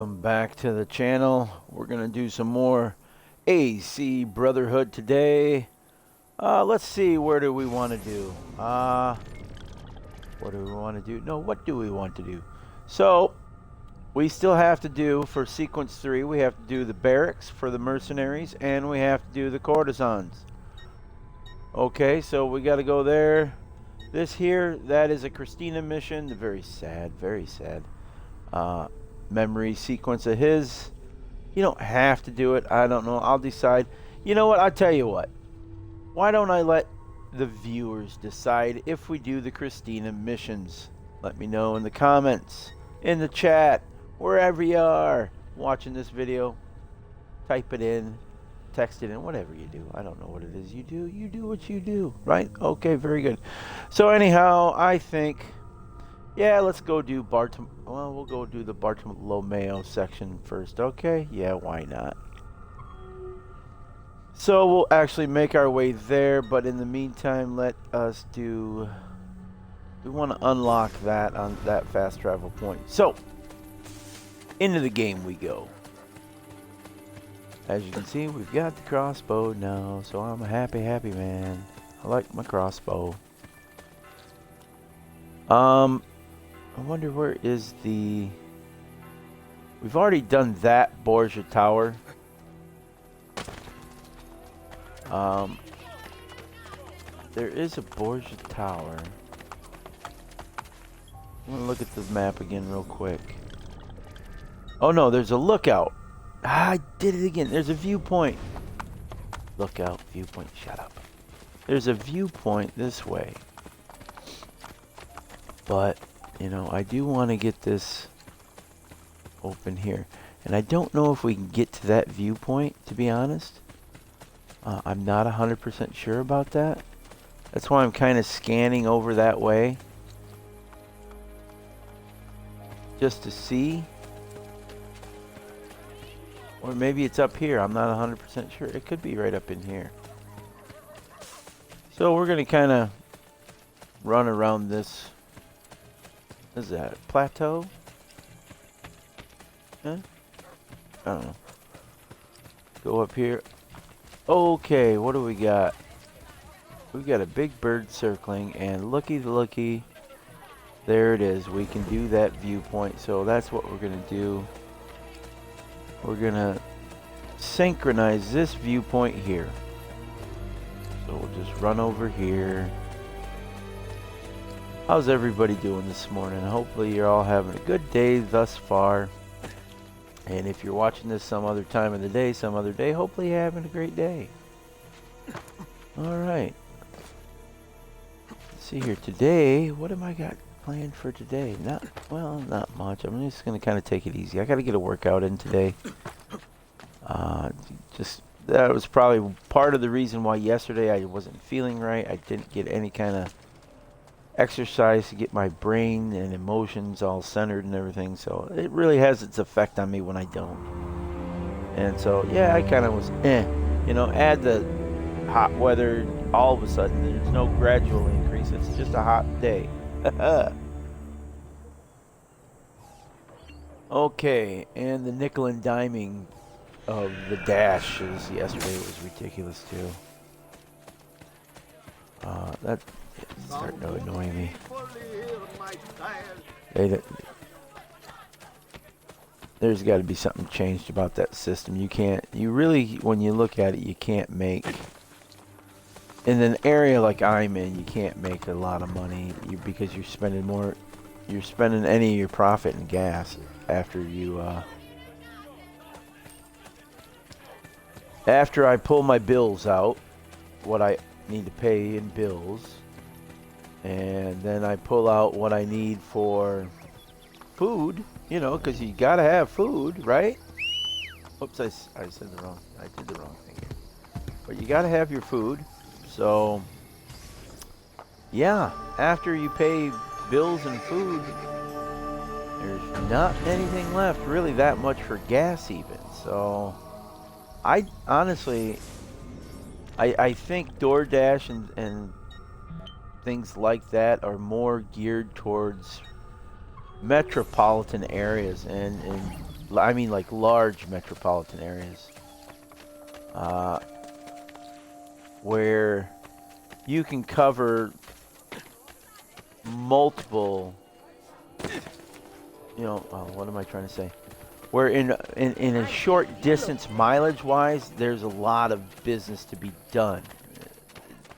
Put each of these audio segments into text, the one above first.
Welcome back to the channel. We're gonna do some more AC Brotherhood today. Let's see, where do we want to do? What do we want to do? No, what do we want to do? So, we still have to do, for sequence 3, we have to do the barracks for the mercenaries, and we have to do the courtesans. Okay, so we gotta go there. This here, that is a Christina mission. Very sad, very sad. Memory sequence of his. You don't have to do it. I don't know. I'll decide. You know what? I'll tell you what. Why don't I let the viewers decide if we do the Christina missions? Let me know in the comments, in the chat, wherever you are watching this video. Type it in, text it in, whatever you do. I don't know what it is you do. You do what you do, right? Okay, very good. So anyhow, I think... yeah, let's go do well, we'll go do the Bartolomeo section first. Okay, yeah, why not? So we'll actually make our way there, but in the meantime, let us do... we want to unlock that on that fast travel point. So, into the game we go. As you can see, we've got the crossbow now, so I'm a happy man. I like my crossbow. I wonder where is the... we've already done that Borgia Tower. There is a Borgia Tower. I'm gonna look at the map again real quick. Oh no, there's a lookout. Ah, I did it again. There's a viewpoint. Lookout, viewpoint, shut up. There's a viewpoint this way. But... you know, I do want to get this open here. And I don't know if we can get to that viewpoint, to be honest. I'm not 100% sure about that. That's why I'm kind of scanning over that way. Just to see. Or maybe it's up here. I'm not 100% sure. It could be right up in here. So we're going to kind of run around this... what is that? Plateau? Huh? I don't know. Go up here. Okay, what do we got? We've got a big bird circling, and looky. There it is. We can do that viewpoint, so that's what we're going to do. We're going to synchronize this viewpoint here. So we'll just run over here. How's everybody doing this morning? Hopefully you're all having a good day thus far. And if you're watching this some other time of the day, some other day, hopefully you're having a great day. Alright. Let's see here. Today, what have I got planned for today? Not much. I'm just going to kind of take it easy. I got to get a workout in today. That was probably part of the reason why yesterday I wasn't feeling right. I didn't get any kind of exercise to get my brain and emotions all centered and everything, so it really has its effect on me when I don't. And so yeah, I kind of was you know, add the hot weather, all of a sudden there's no gradual increase, it's just a hot day. Okay, and the nickel and diming of the dashes yesterday was ridiculous too. That starting to annoy me. There's got to be something changed about that system. You really, when you look at it, you can't make, in an area like I'm in, you can't make a lot of money because you're spending any of your profit in gas after you, after I pull my bills out, what I need to pay in bills. And then I pull out what I need for food, you know, because you gotta have food, right? Oops, I did the wrong thing here. But you gotta have your food. So, yeah, after you pay bills and food, there's not anything left really that much for gas even. So, I honestly, I think DoorDash and things like that are more geared towards metropolitan areas, and I mean like large metropolitan areas, where you can cover multiple, what am I trying to say? Where in a short distance mileage wise, there's a lot of business to be done.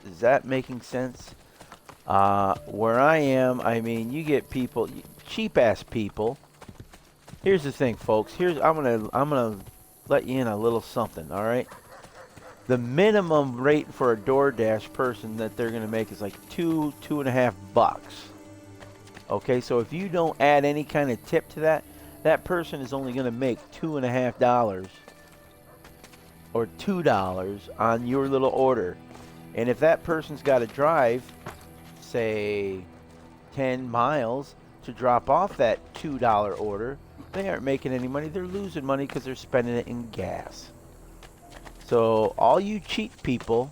Is that making sense? Where I am, I mean, you get people, cheap ass people. Here's the thing, folks. I'm gonna let you in a little something. All right. The minimum rate for a DoorDash person that they're gonna make is like $2.50. Okay, so if you don't add any kind of tip to that, that person is only gonna make $2.50 or $2 on your little order. And if that person's got to drive, say, 10 miles to drop off that $2 order, they aren't making any money. They're losing money because they're spending it in gas. So all you cheap people,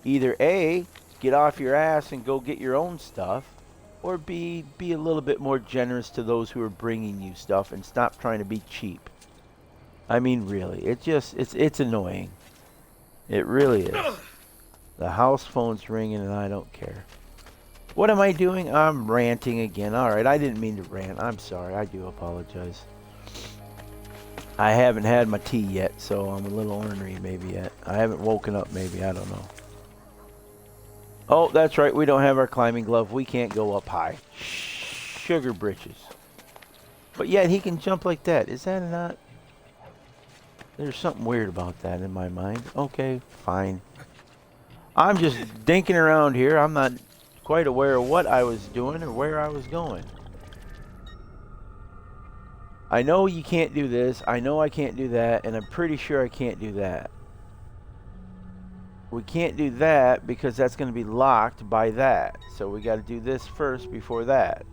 either A, get off your ass and go get your own stuff, or B, be a little bit more generous to those who are bringing you stuff and stop trying to be cheap. I mean, really, it's annoying. It really is. The house phone's ringing and I don't care. What am I doing? I'm ranting again. All right, I didn't mean to rant. I'm sorry. I do apologize. I haven't had my tea yet, so I'm a little ornery maybe yet. I haven't woken up maybe. I don't know. Oh, that's right. We don't have our climbing glove. We can't go up high. Sugar britches. But yet he can jump like that. Is that not? There's something weird about that in my mind. Okay, fine. I'm just dinking around here. I'm not quite aware of what I was doing or where I was going. I know you can't do this. I know I can't do that. And I'm pretty sure I can't do that. We can't do that because that's going to be locked by that. So we got to do this first before that.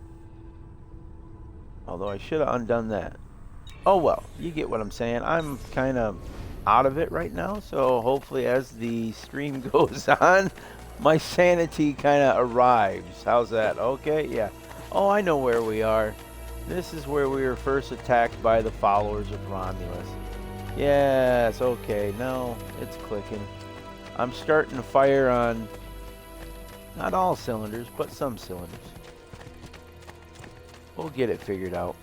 Although I should have undone that. Oh well, you get what I'm saying. I'm kind of out of it right now. So hopefully as the stream goes on, my sanity kind of arrives. How's that? Okay, yeah. Oh, I know where we are. This is where we were first attacked by the followers of Romulus. Yes, okay. No, it's clicking. I'm starting to fire on not all cylinders, but some cylinders. We'll get it figured out.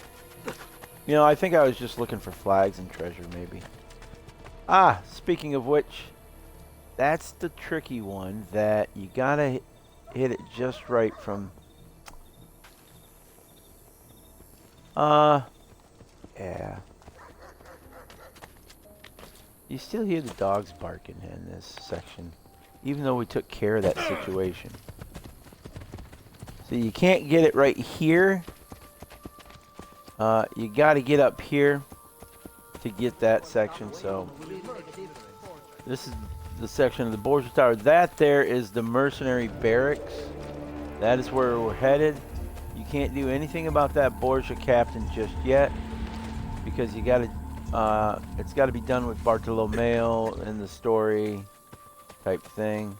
You know, I think I was just looking for flags and treasure, maybe. Ah, speaking of which, that's the tricky one that you gotta hit it just right from... yeah. You still hear the dogs barking in this section, even though we took care of that situation. So you can't get it right here. You gotta get up here to get that section. So this is the section of the Borgia Tower. That there is the mercenary barracks. That is where we're headed. You can't do anything about that Borgia captain just yet because you gotta it's got to be done with Bartolomeo in the story type thing.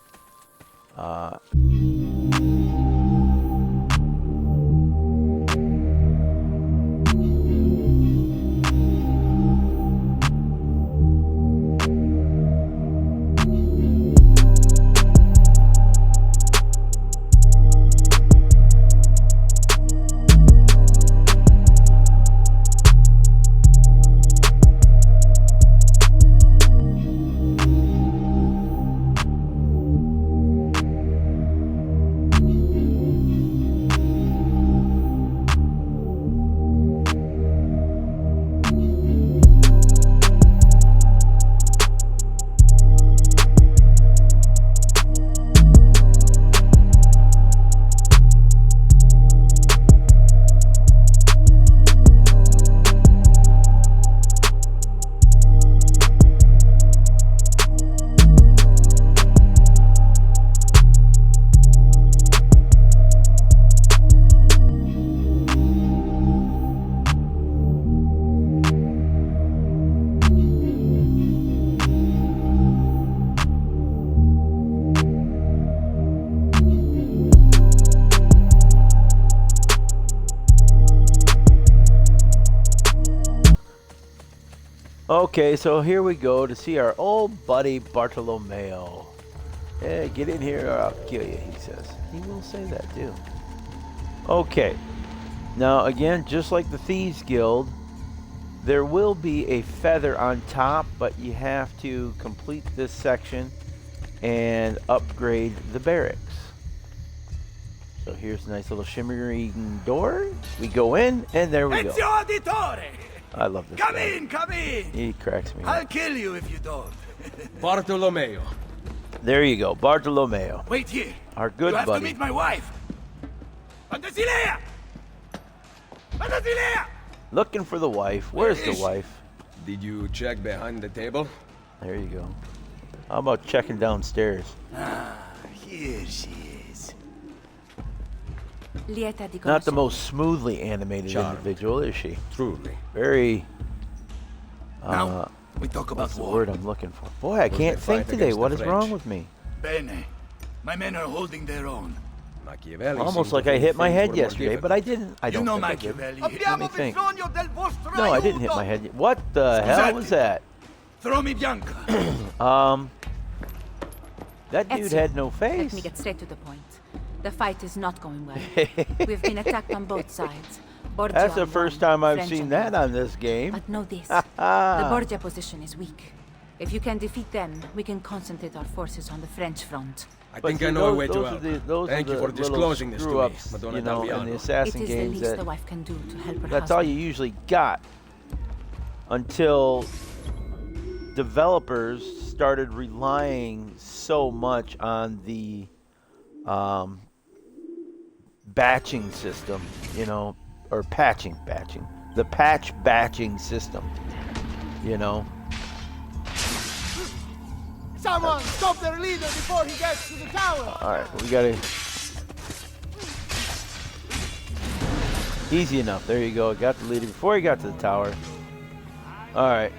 Okay, so here we go to see our old buddy Bartolomeo. Hey, get in here or I'll kill you, he says. He will say that too. Okay. Now again, just like the Thieves Guild, there will be a feather on top, but you have to complete this section and upgrade the barracks. So here's a nice little shimmering door. We go in, and there we go. I love this guy. Come in! He cracks me I'll up. kill you if you don't. Bartolomeo. There you go, Bartolomeo. Wait here. Our good you have buddy. to meet my wife. Pantasilea! Pantasilea! Looking for the wife. Where's the is she? wife? Did you check behind the table? There you go. How about checking downstairs? Ah, here she is. Not the most smoothly animated Charmed. individual, is she? Truly. Very... Now, we talk about What's the war. word I'm looking for? Boy, I Will can't they fight think today. against What the is French? wrong with me? Bene. My men are holding their own. Machiavelli Almost seemed like to I think hit my things head were more yesterday, difficult. but I didn't. I You don't know think I did. Machiavelli. Let me think. No, I didn't hit my head. What the hell was that? Throw me Bianca. That dude Ezio, had no Let face. me get straight to the point. The fight is not going well. We've been attacked on both sides. Borgia That's the on first one, time I've French seen on that the on this game. But know this, the Borgia position is weak. If you can defeat them, we can concentrate our forces on the French front. I But think see, I know a way those to are help. those Thank are you the for disclosing this to me, screw-ups, Madonna you know, in the D'Alviano. It assassin is the games. least That, the wife can do to help her that's all you husband. usually got until developers started relying so much on the batching system, you know, or batching, the patch batching system, you know. Someone stop their leader before he gets to the tower! All right, we gotta. Easy enough. There you go. Got the leader before he got to the tower. All right.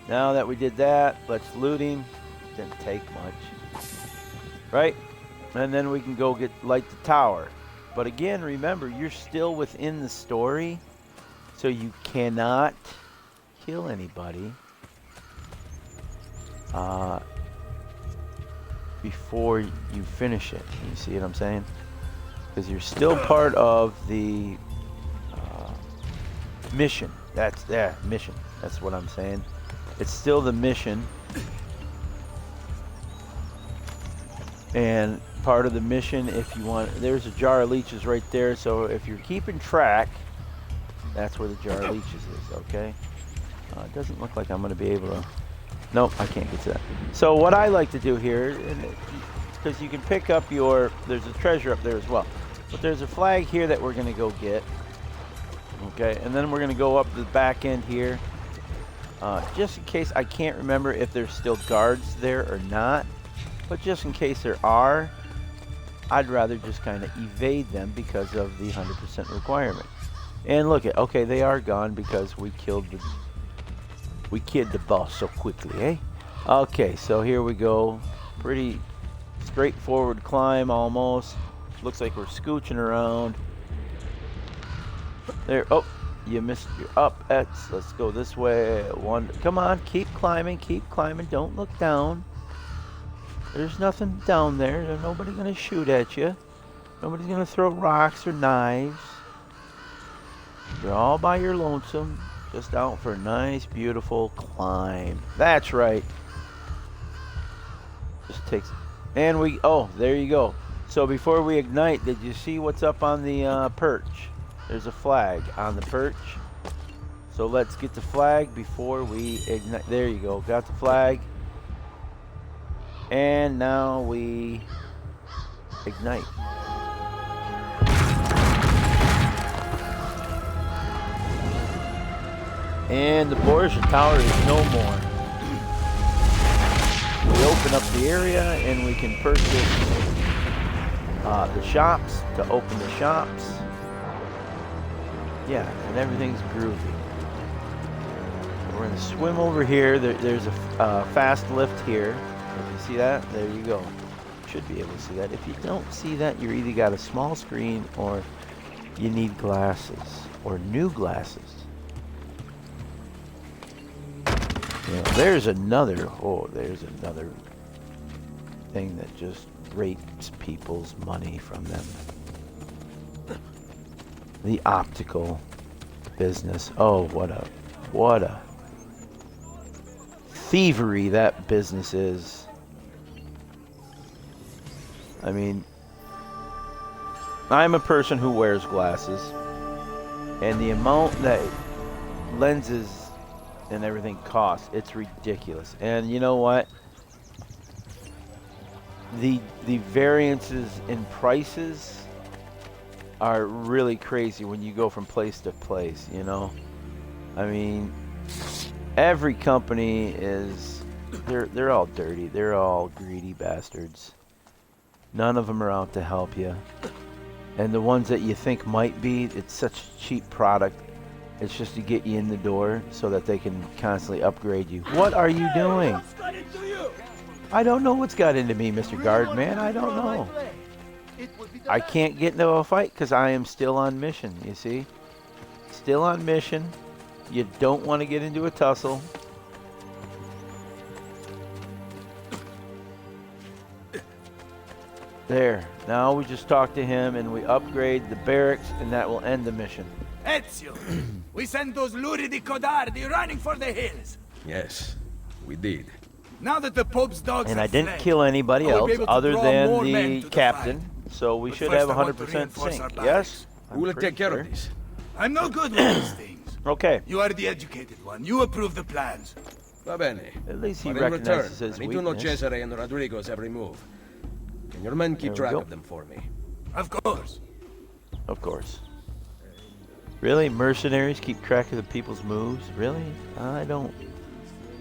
Now that we did that, let's loot him. Didn't take much, right? And then we can go light the tower. But again, remember, you're still within the story, so you cannot kill anybody before you finish it. You see what I'm saying? Because you're still part of the mission. Mission. That's what I'm saying. It's still the mission. And part of the mission, if you want, there's a jar of leeches right there. So if you're keeping track, that's where the jar of leeches is, okay? It doesn't look like I'm going to be able to. Nope, I can't get to that. So what I like to do here, because you can pick up there's a treasure up there as well. But there's a flag here that we're going to go get. Okay, and then we're going to go up to the back end here. Just in case, I can't remember if there's still guards there or not. But just in case there are, I'd rather just kind of evade them because of the 100% requirement. And look at, okay, they are gone because we killed the boss so quickly, eh? Okay, so here we go. Pretty straightforward climb almost. Looks like we're scooching around. There, oh, you missed your up. Let's go this way. Come on, keep climbing, don't look down. There's nothing down there. There's nobody gonna shoot at you. Nobody's gonna throw rocks or knives. You're all by your lonesome, just out for a nice, beautiful climb. That's right. Just takes, and oh, there you go. So before we ignite, did you see what's up on the perch? There's a flag on the perch. So let's get the flag before we ignite. There you go. Got the flag. And now we ignite. And the Borgia Tower is no more. We open up the area and we can purchase the shops to open the shops. Yeah, and everything's groovy. We're gonna swim over here. There's a fast lift here. If you see that, there you go. Should be able to see that. If you don't see that, you're either got a small screen or you need glasses or new glasses. You know, there's another thing that just rapes people's money from them. The optical business. Oh, what a thievery that business is. I mean, I'm a person who wears glasses, and the amount that lenses and everything costs, it's ridiculous. And you know what? The variances in prices are really crazy when you go from place to place, you know? I mean, every company is they're all dirty. They're all greedy bastards. None of them are out to help you. And the ones that you think might be, it's such a cheap product. It's just to get you in the door so that they can constantly upgrade you. What are you doing? I don't know what's got into me, Mr. Guardman. I don't know. I can't get into a fight because I am still on mission, you see? Still on mission. You don't want to get into a tussle. There. Now we just talk to him and we upgrade the barracks and that will end the mission. Ezio, we sent those luridi codardi running for the hills. Yes, we did. Now that the Pope's dogs And I have didn't fled, kill anybody I will be else able to other draw than more men the to the captain. fight. So we But should first have I want to 100% reinforce our sync. barracks. Yes? Who will I'm pretty take care sure. of this? I'm no good with these things. Okay. You are the educated one. You approve the plans. Va bene. At least he But in return, recognizes his I need to know weakness. Cesare and Rodrigo's every move. Can your men keep There we track go. of them for me? Of course. Of course. Really? Mercenaries keep track of the people's moves? Really? I don't.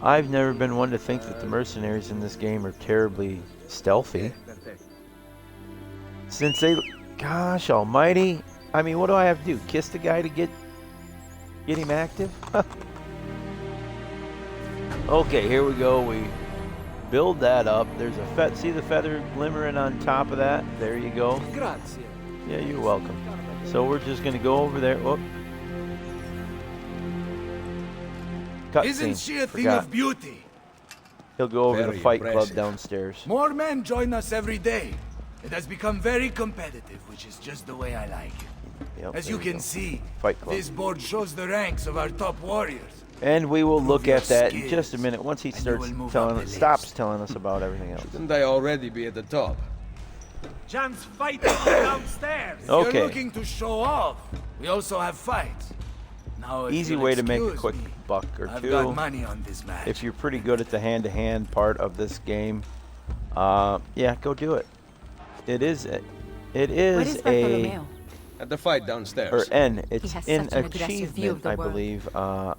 I've never been one to think that the mercenaries in this game are terribly stealthy. Since they... Gosh almighty. I mean, what do I have to do? Kiss the guy to get him active? Okay, here we go. We build that up. There's a see the feather glimmering on top of that? There you go. Grazie. Yeah, you're welcome. So we're just gonna go over there. Whoop. Isn't she a thing Forgot. of beauty? He'll go over to Very the fight club impressive. downstairs. More men join us every day. It has become very competitive, which is just the way I like it. Yep, As there you we can go. see, Fight club. this board shows the ranks of our top warriors. And we will look your at that in just a skills, minute once he and you starts will move telling up us, the stops list. telling us about everything else. Shouldn't I already be at the top? Jan's fighting downstairs. If Okay. you're looking to show off, we also have fights. Now, if Easy you'll way to make a excuse quick me, buck or I've two. got money on this match. If you're pretty good at the hand-to-hand part of this game, yeah, go do it. It is Where a is Bartolomeo? At the fight or downstairs. N. It's has in such an aggressive view of achievement, the I world. believe.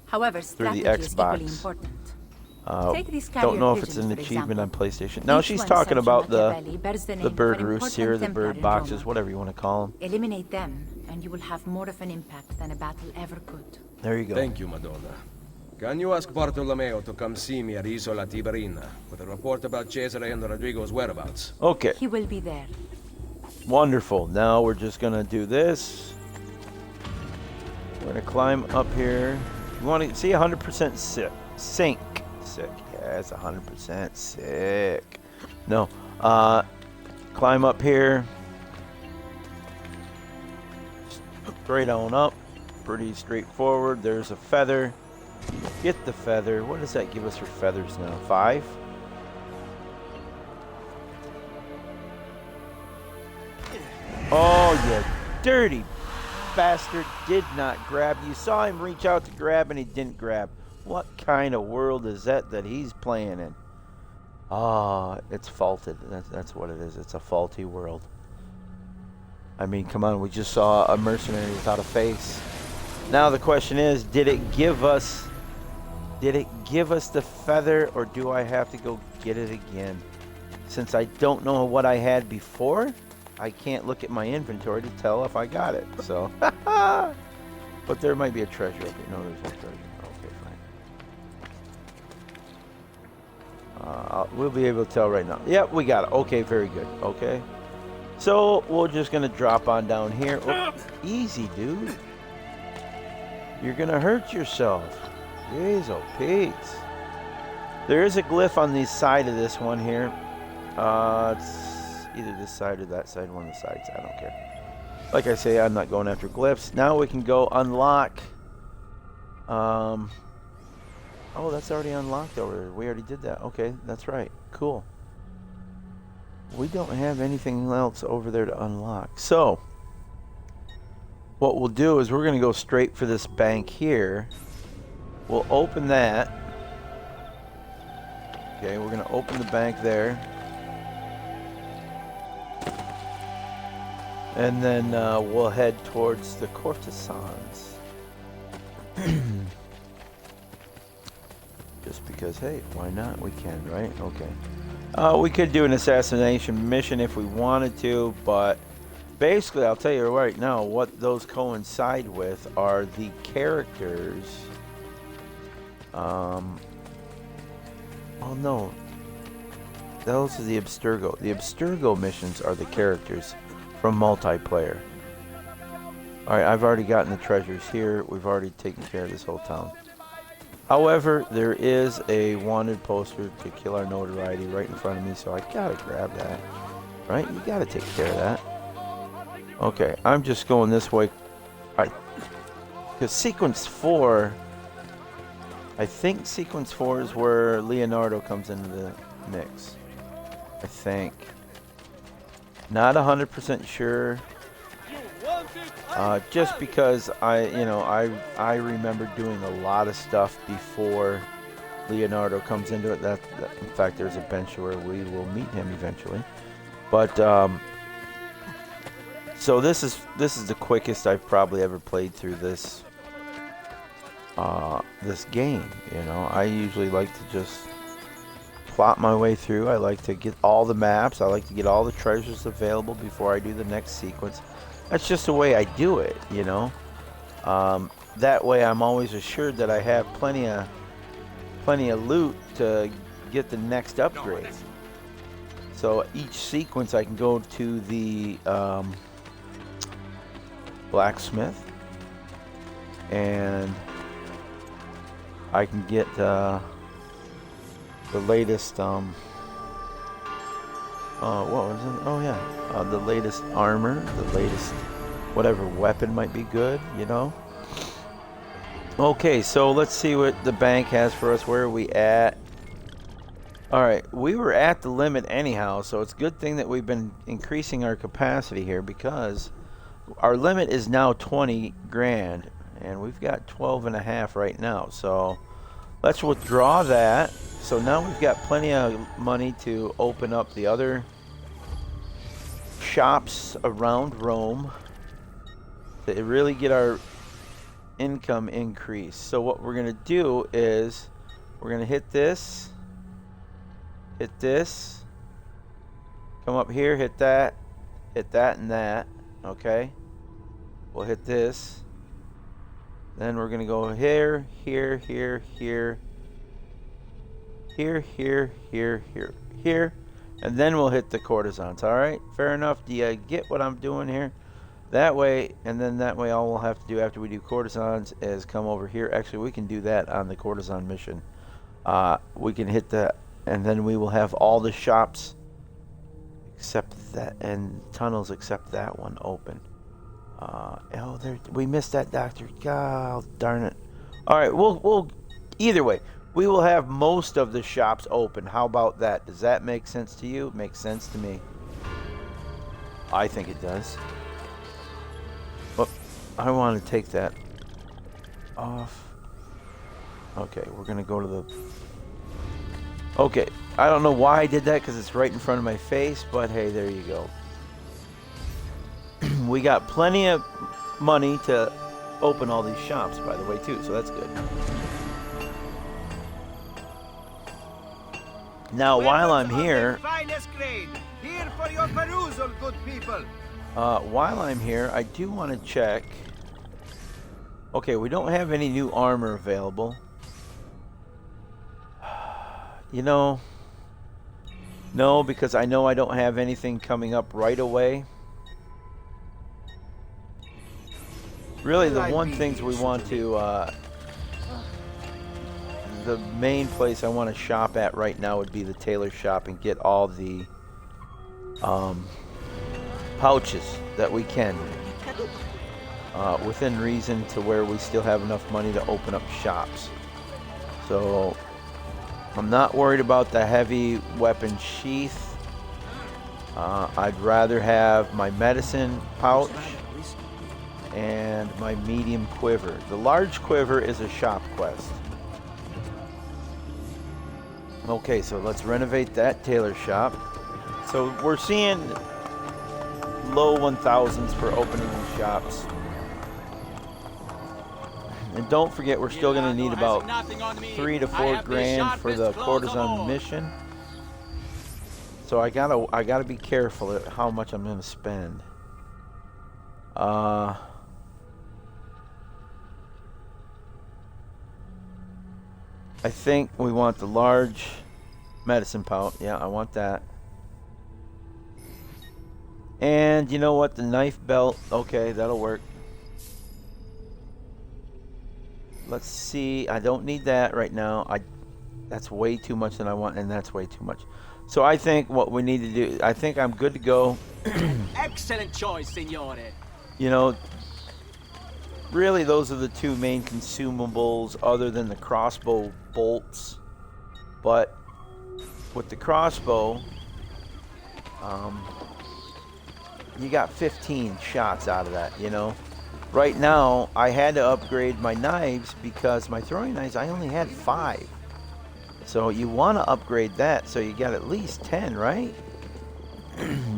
However, through the strategy is equally Xbox. important. Take these Don't carrier know if it's an pigeons, for achievement on example. PlayStation. No, Each she's one talking sent from about Machiavelli bears the the name of bird an roosts here, the important Templar bird in boxes, Roma. whatever you want to call them. Eliminate them, and you will have more of an impact than a battle ever could. There you go. Thank you, Madonna. Can you ask Bartolomeo to come see me at Isola Tiberina with a report about Cesare and Rodrigo's whereabouts? Okay, He will be there. wonderful. Now we're just gonna do this. We're gonna climb up here. You want to see 100% sync. Sick. Yeah, it's 100% sick. No. Climb up here. Straight on up. Pretty straightforward. There's a feather. Get the feather. What does that give us for feathers now? 5? Oh, you dirty bastard. Did not grab. You saw him reach out to grab and he didn't grab. What kind of world is that he's playing in? Ah, it's faulted. That's what it is. It's a faulty world. I mean, come on. We just saw a mercenary without a face. Now the question is, did it give us the feather, or do I have to go get it again? Since I don't know what I had before, I can't look at my inventory to tell if I got it. So, but there might be a treasure up here. No, there's no treasure. Okay, fine. We'll be able to tell right now. Yep, we got it. Okay, very good. Okay. So we're just gonna drop on down here. Oh, easy, dude. You're gonna hurt yourself. Jeez, oh Pete. There is a glyph on the side of this one here. It's either this side or that side, one of the sides. I don't care. Like I say, I'm not going after glyphs. Now we can go unlock. Oh, that's already unlocked over there. We already did that. Okay, that's right. Cool. We don't have anything else over there to unlock. So, what we'll do is we're going to go straight for this bank here. We'll open that. Okay, we're going to open the bank there. And then we'll head towards the courtesans. Just because, hey, why not? We can, right? Okay. We could do an assassination mission if we wanted to, but basically, I'll tell you right now, what those coincide with are the characters. Oh no. Those are the Abstergo. The Abstergo missions are the characters from multiplayer. Alright, I've already gotten the treasures here. We've already taken care of this whole town. However, there is a wanted poster to kill our notoriety right in front of me, so I gotta grab that. Right? You gotta take care of that. Okay, I'm just going this way. Because sequence 4... I think sequence 4 is where Leonardo comes into the mix. I think. Not 100% sure. Just because I remember doing a lot of stuff before Leonardo comes into it. That in fact, there's a bench where we will meet him eventually. But so this is the quickest I've probably ever played through this game. You know, I usually like to just plot my way through. I like to get all the maps. I like to get all the treasures available before I do the next sequence. That's just the way I do it, you know. That way I'm always assured that I have plenty of loot to get the next upgrade. So each sequence I can go to the blacksmith and I can get the latest what was it? Oh yeah, the latest armor, the latest whatever weapon might be good, you know. Okay, so let's see what the bank has for us. Where are we at? Alright, we were at the limit anyhow, so it's a good thing that we've been increasing our capacity here, because our limit is now 20 grand and we've got 12.5 right now. So let's withdraw that. So now we've got plenty of money to open up the other shops around Rome to really get our income increased. So what we're going to do is we're going to hit this, come up here, hit that and that. Okay, we'll hit this, then we're going to go here, here, here, here, here, here, here, here, here, and then we'll hit the courtesans. All right, fair enough. Do you get what I'm doing here? That way, and then that way all we'll have to do after we do courtesans is come over here. Actually, we can do that on the courtesan mission. We can hit that, and then we will have all the shops except that, and tunnels except that one open. Oh, there, we missed that, doctor. God darn it. All right, we'll either way, we will have most of the shops open. How about that? Does that make sense to you? It makes sense to me. I think it does. But I want to take that off. Okay, we're gonna go to the. Okay, I don't know why I did that, because it's right in front of my face, but hey, there you go. We got plenty of money to open all these shops, by the way, too, so that's good. Now, while I'm here, while I'm here, I do want to check. Okay, we don't have any new armor available. You know, no, because I know I don't have anything coming up right away. Really, the one things we want to the main place I want to shop at right now would be the tailor shop and get all the pouches that we can within reason to where we still have enough money to open up shops. So I'm not worried about the heavy weapon sheath. I'd rather have my medicine pouch and my medium quiver. The large quiver is a shop quest. Okay, so let's renovate that tailor shop. So we're seeing low 1,000s for opening these shops. And don't forget, we're still going to need about 3 to 4 grand for the courtesan mission. So I gotta be careful at how much I'm going to spend. I think we want the large medicine pouch. Yeah, I want that. And you know what? The knife belt. Okay, that'll work. Let's see. I don't need that right now. That's way too much than I want, and that's way too much. So I think what we need to do, I think I'm good to go. Excellent choice, signore. You know, really those are the two main consumables other than the crossbow bolts. But with the crossbow, you got 15 shots out of that, you know. Right now, I had to upgrade my knives because my throwing knives, I only had 5. So you want to upgrade that so you got at least 10, right?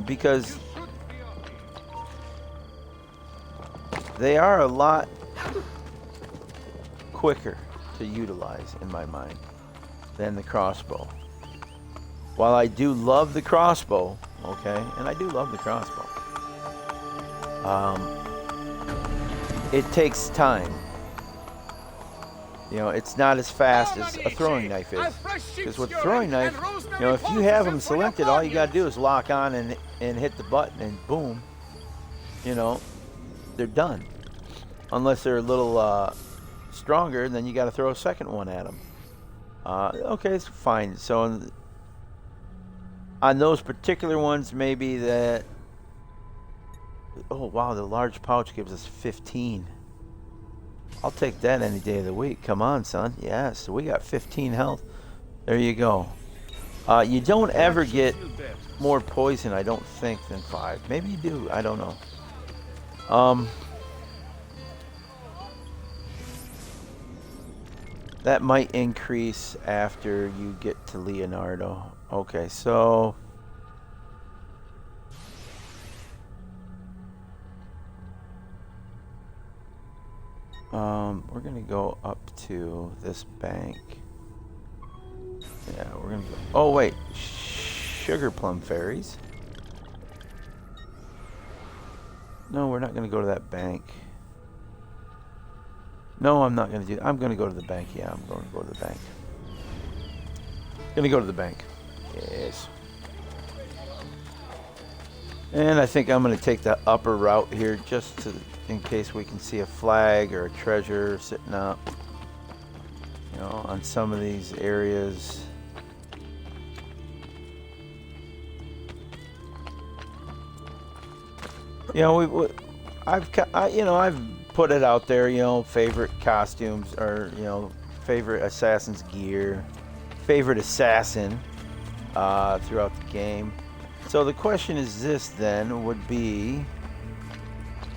Because they are a lot quicker to utilize in my mind than the crossbow. While I do love the crossbow, okay, and I do love the crossbow, it takes time. You know, it's not as fast as a throwing knife is. Because with a throwing knife, you know, if you have them selected, all you got to do is lock on and hit the button and boom, you know, they're done. Unless they're a little stronger, then you got to throw a second one at them. Okay, it's fine. So on those particular ones, maybe that... Oh, wow, the large pouch gives us 15. I'll take that any day of the week. Come on, son. Yes, so we got 15 health. There you go. You don't ever get more poison, I don't think, than 5. Maybe you do. I don't know. That might increase after you get to Leonardo. Okay, so... we're gonna go up to this bank. Yeah, we're gonna go. Oh wait, sugar plum fairies. No, we're not gonna go to that bank. No, I'm not gonna do. I'm gonna go to the bank. Yeah, I'm going to go to the bank. Gonna go to the bank. Yes. And I think I'm gonna take the upper route here just to. In case we can see a flag or a treasure sitting up, you know, on some of these areas. You know, I've put it out there. You know, favorite costumes or favorite assassin's gear, favorite assassin throughout the game. So the question is this then would be.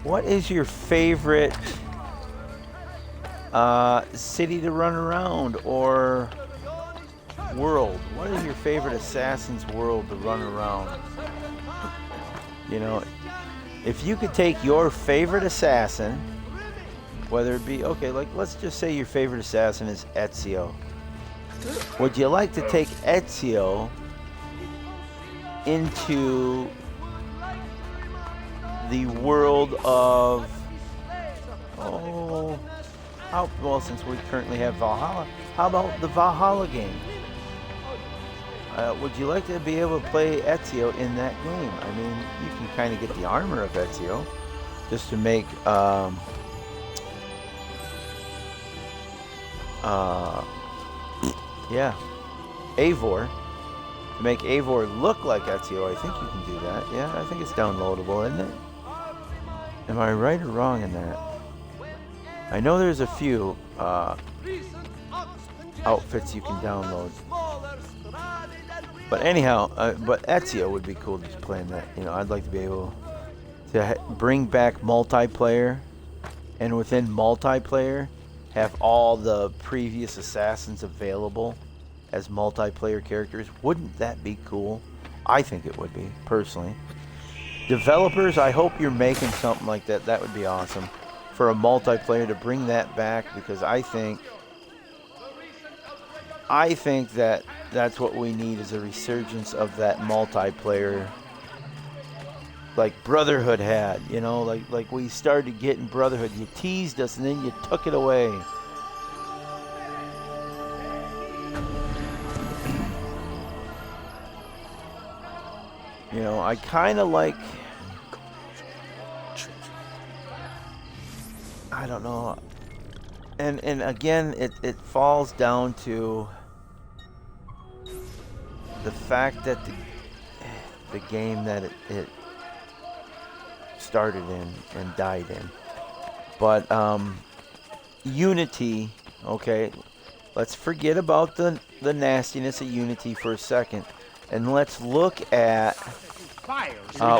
What is your favorite city to run around or world? What is your favorite assassin's world to run around? You know, if you could take your favorite assassin, whether it be, okay, like let's just say your favorite assassin is Ezio. Would you like to take Ezio into the world of well, since we currently have Valhalla, how about the Valhalla game? Would you like to be able to play Ezio in that game? I mean, you can kind of get the armor of Ezio just to make Yeah. Eivor. To make Eivor look like Ezio, I think you can do that. Yeah, I think it's downloadable, isn't it? Am I right or wrong in that? I know there's a few outfits you can download. But anyhow, but Ezio would be cool just playing that. You know, I'd like to be able to bring back multiplayer, and within multiplayer, have all the previous assassins available as multiplayer characters. Wouldn't that be cool? I think it would be, personally. Developers, I hope you're making something like that. That would be awesome. For a multiplayer to bring that back, because I think that that's what we need, is a resurgence of that multiplayer, like Brotherhood had, you know, like we started getting Brotherhood. You teased us and then you took it away. You know, I kind of like, I don't know, and again, it falls down to the fact that the game that it started in and died in. But Unity, okay, let's forget about the nastiness of Unity for a second, and let's look at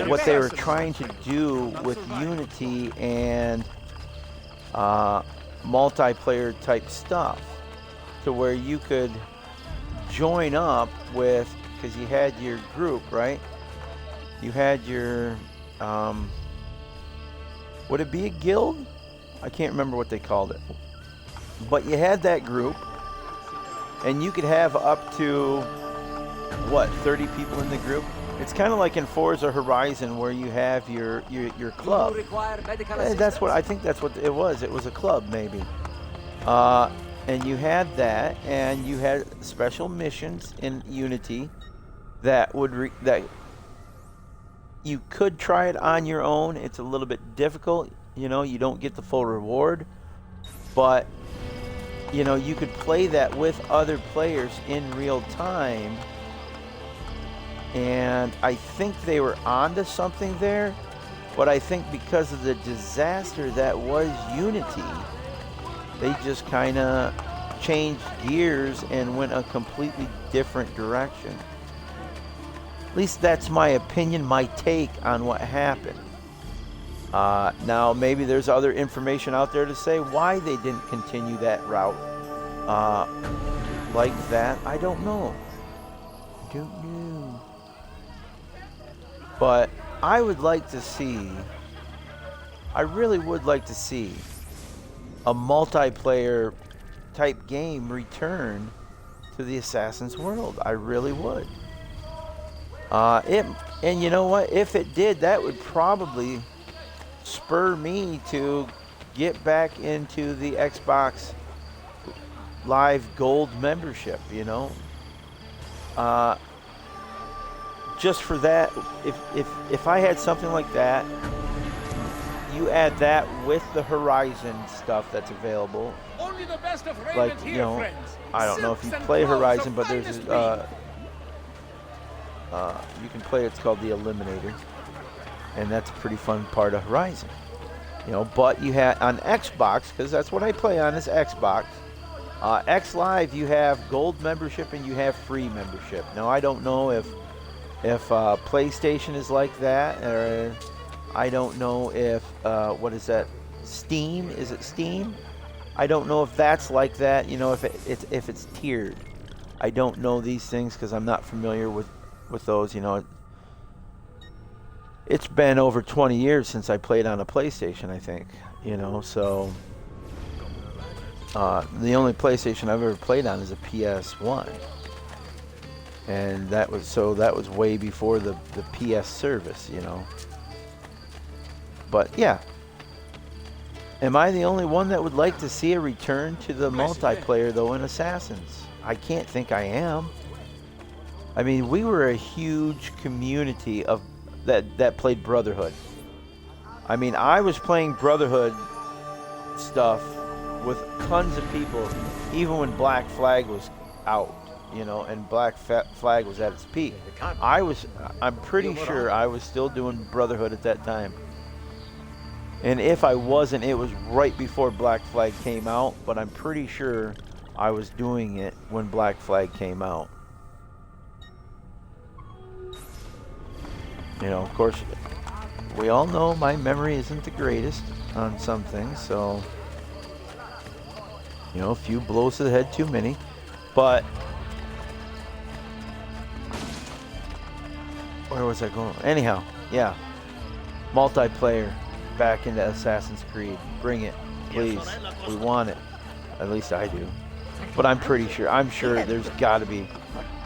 what they were trying to do with Unity and multiplayer type stuff, to where you could join up with, because you had your group, right? You had your would it be a guild? I can't remember what they called it, but you had that group, and you could have up to 30 people in the group. It's kind of like in Forza Horizon, where you have your club. That's what I think. That's what it was. It was a club, maybe. And you had that, and you had special missions in Unity that would that you could try it on your own. It's a little bit difficult. You know, you don't get the full reward, but you know, you could play that with other players in real time. And I think they were onto something there, but I think because of the disaster that was Unity, they just kind of changed gears and went a completely different direction. At least that's my opinion, my take on what happened. Now, maybe there's other information out there to say why they didn't continue that route like that. I don't know. But I would like to see, I really would like to see a multiplayer type game return to the Assassin's world. I really would. And you know what? If it did, that would probably spur me to get back into the Xbox Live Gold membership, you know? Just for that, if I had something like that, you add that with the Horizon stuff that's available. Only the best of Like, you know, I don't know if you play Horizon, but there's you can play, it's called the Eliminator, and that's a pretty fun part of Horizon. You know, but you had on Xbox, because that's what I play on, is Xbox. X Live, you have gold membership and you have free membership. Now, I don't know if PlayStation is like that, or I don't know if what is that, Steam? Is it Steam? I don't know if that's like that. You know, if it's tiered. I don't know these things because I'm not familiar with those. You know, it's been over 20 years since I played on a PlayStation, I think. You know, so the only PlayStation I've ever played on is a PS1. And that was way before the PS service, you know. But yeah, am I the only one that would like to see a return to the multiplayer though in Assassins? I can't think I am. I mean, we were a huge community of that played Brotherhood. I mean, I was playing Brotherhood stuff with tons of people, even when Black Flag was out. you know, and Black Flag was at its peak. I'm pretty sure I was still doing Brotherhood at that time. And if I wasn't, it was right before Black Flag came out, but I'm pretty sure I was doing it when Black Flag came out. You know, of course, we all know my memory isn't the greatest on some things, so, you know, a few blows to the head too many. But where was I going? Anyhow, yeah, multiplayer back into Assassin's Creed. Bring it, please. We want it. At least I do. But I'm sure there's got to be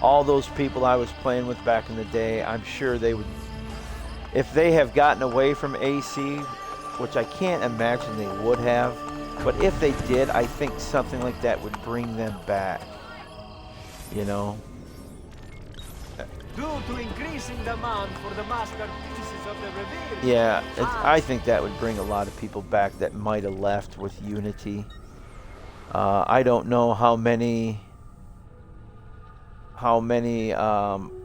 all those people I was playing with back in the day. I'm sure they would, if they have gotten away from AC, which I can't imagine they would have, but if they did, I think something like that would bring them back. You know? Due to increasing demand for the masterpieces of the revered. Yeah, I think that would bring a lot of people back that might have left with Unity. I don't know how many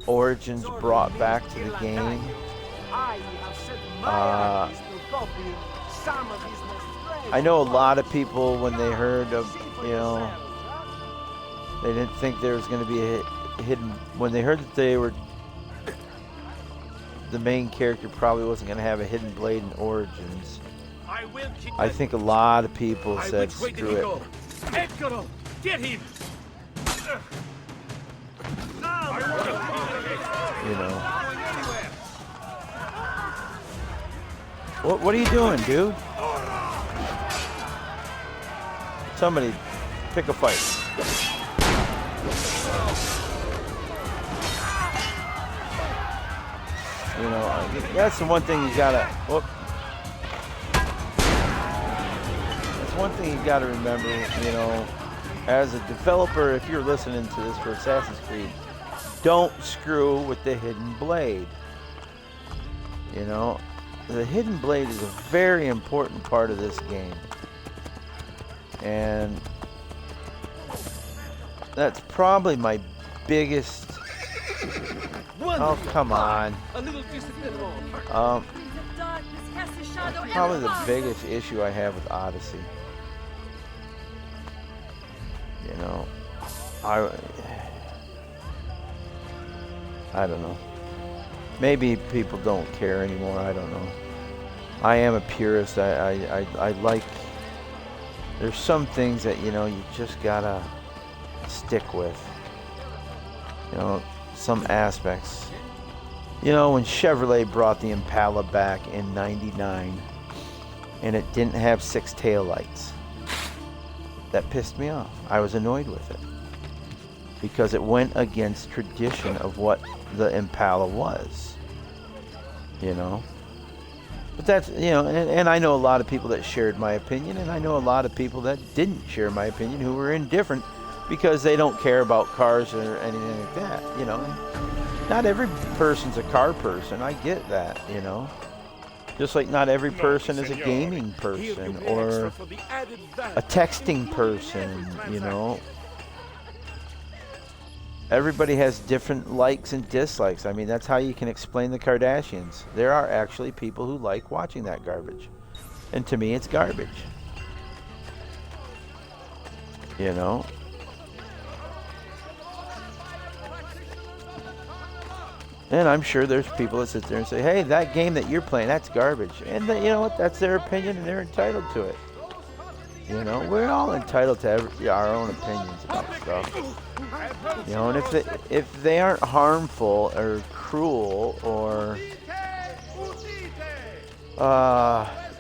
Origins brought back to the game. I know a lot of people, when they heard of, you know, they didn't think there was going to be a hidden, when they heard that they were, the main character probably wasn't going to have a hidden blade in Origins. I think a lot of people said, screw it. Edgar, get him! You know. What are you doing, dude? Somebody pick a fight. You know, that's the one thing you gotta. Whoop. That's one thing you gotta remember. You know, as a developer, if you're listening to this for Assassin's Creed, don't screw with the hidden blade. You know, the hidden blade is a very important part of this game, and that's probably my biggest. Oh, come on. Probably the biggest issue I have with Odyssey. You know, I don't know. Maybe people don't care anymore. I don't know. I am a purist. I like. There's some things that, you know, you just gotta stick with. You know, some aspects. You know, when Chevrolet brought the Impala back in '99, and it didn't have 6 taillights, that pissed me off. I was annoyed with it because it went against tradition of what the Impala was. You know, but that's, you know, and I know a lot of people that shared my opinion, and I know a lot of people that didn't share my opinion, who were indifferent because they don't care about cars or anything like that. You know, not every person's a car person. I get that, you know. Just like not every person is a gaming person or a texting person, you know. Everybody has different likes and dislikes. I mean, that's how you can explain the Kardashians. There are actually people who like watching that garbage. And to me, it's garbage. You know? And I'm sure there's people that sit there and say, hey, that game that you're playing, that's garbage. And you know what? That's their opinion, and they're entitled to it. You know, we're all entitled to our own opinions about stuff. You know, and if they aren't harmful or cruel or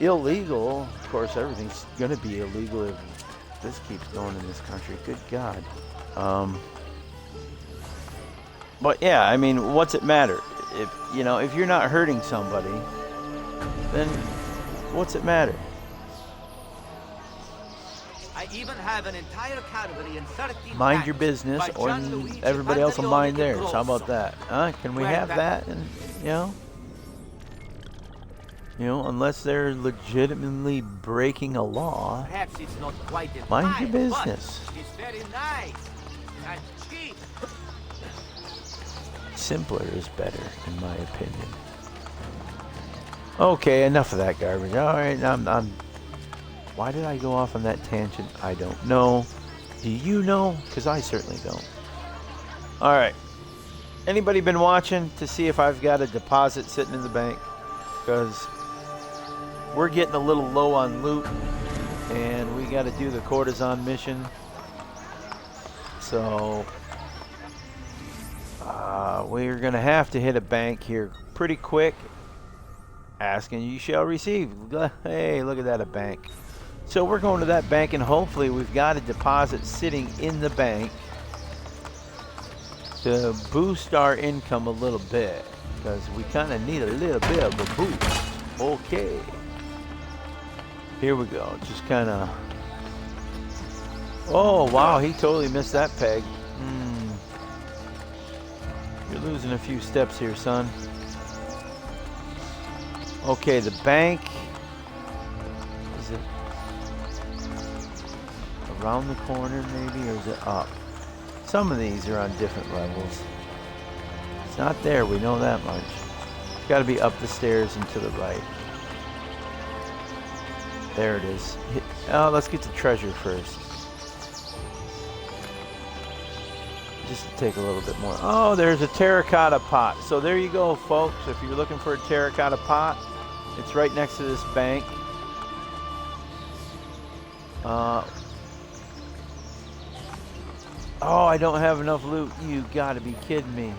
illegal, of course, everything's going to be illegal if this keeps going in this country. Good God. But yeah, I mean, what's it matter? If, you know, if you're not hurting somebody, then what's it matter? I even have an entire cavalry and 13 Mind your business, or everybody else will mind theirs. How about that? Huh? Can we have that? And, you know, unless they're legitimately breaking a law, perhaps it's not quite mind your business. It's very nice and cheap. simpler is better, in my opinion. Okay, enough of that garbage. All right, why did I go off on that tangent? I don't know. Do you know? Because I certainly don't. All right. Anybody been watching to see if I've got a deposit sitting in the bank? Because we're getting a little low on loot, and we got to do the courtesan mission. So we're going to have to hit a bank here pretty quick. Asking you shall receive. Hey, look at that, a bank. So we're going to that bank, and hopefully we've got a deposit sitting in the bank to boost our income a little bit, because we kind of need a little bit of a boost. Okay. Here we go. Just kind of... Oh, wow, he totally missed that peg. You're losing a few steps here, son. Okay, the bank, is it around the corner maybe, or is it up? Some of these are on different levels. It's not there, we know that much. It's got to be up the stairs and to the right. There it is. Let's get the treasure first. Just to take a little bit more. Oh, there's a terracotta pot. So there you go, folks. If you're looking for a terracotta pot, it's right next to this bank. Oh, I don't have enough loot. You gotta be kidding me.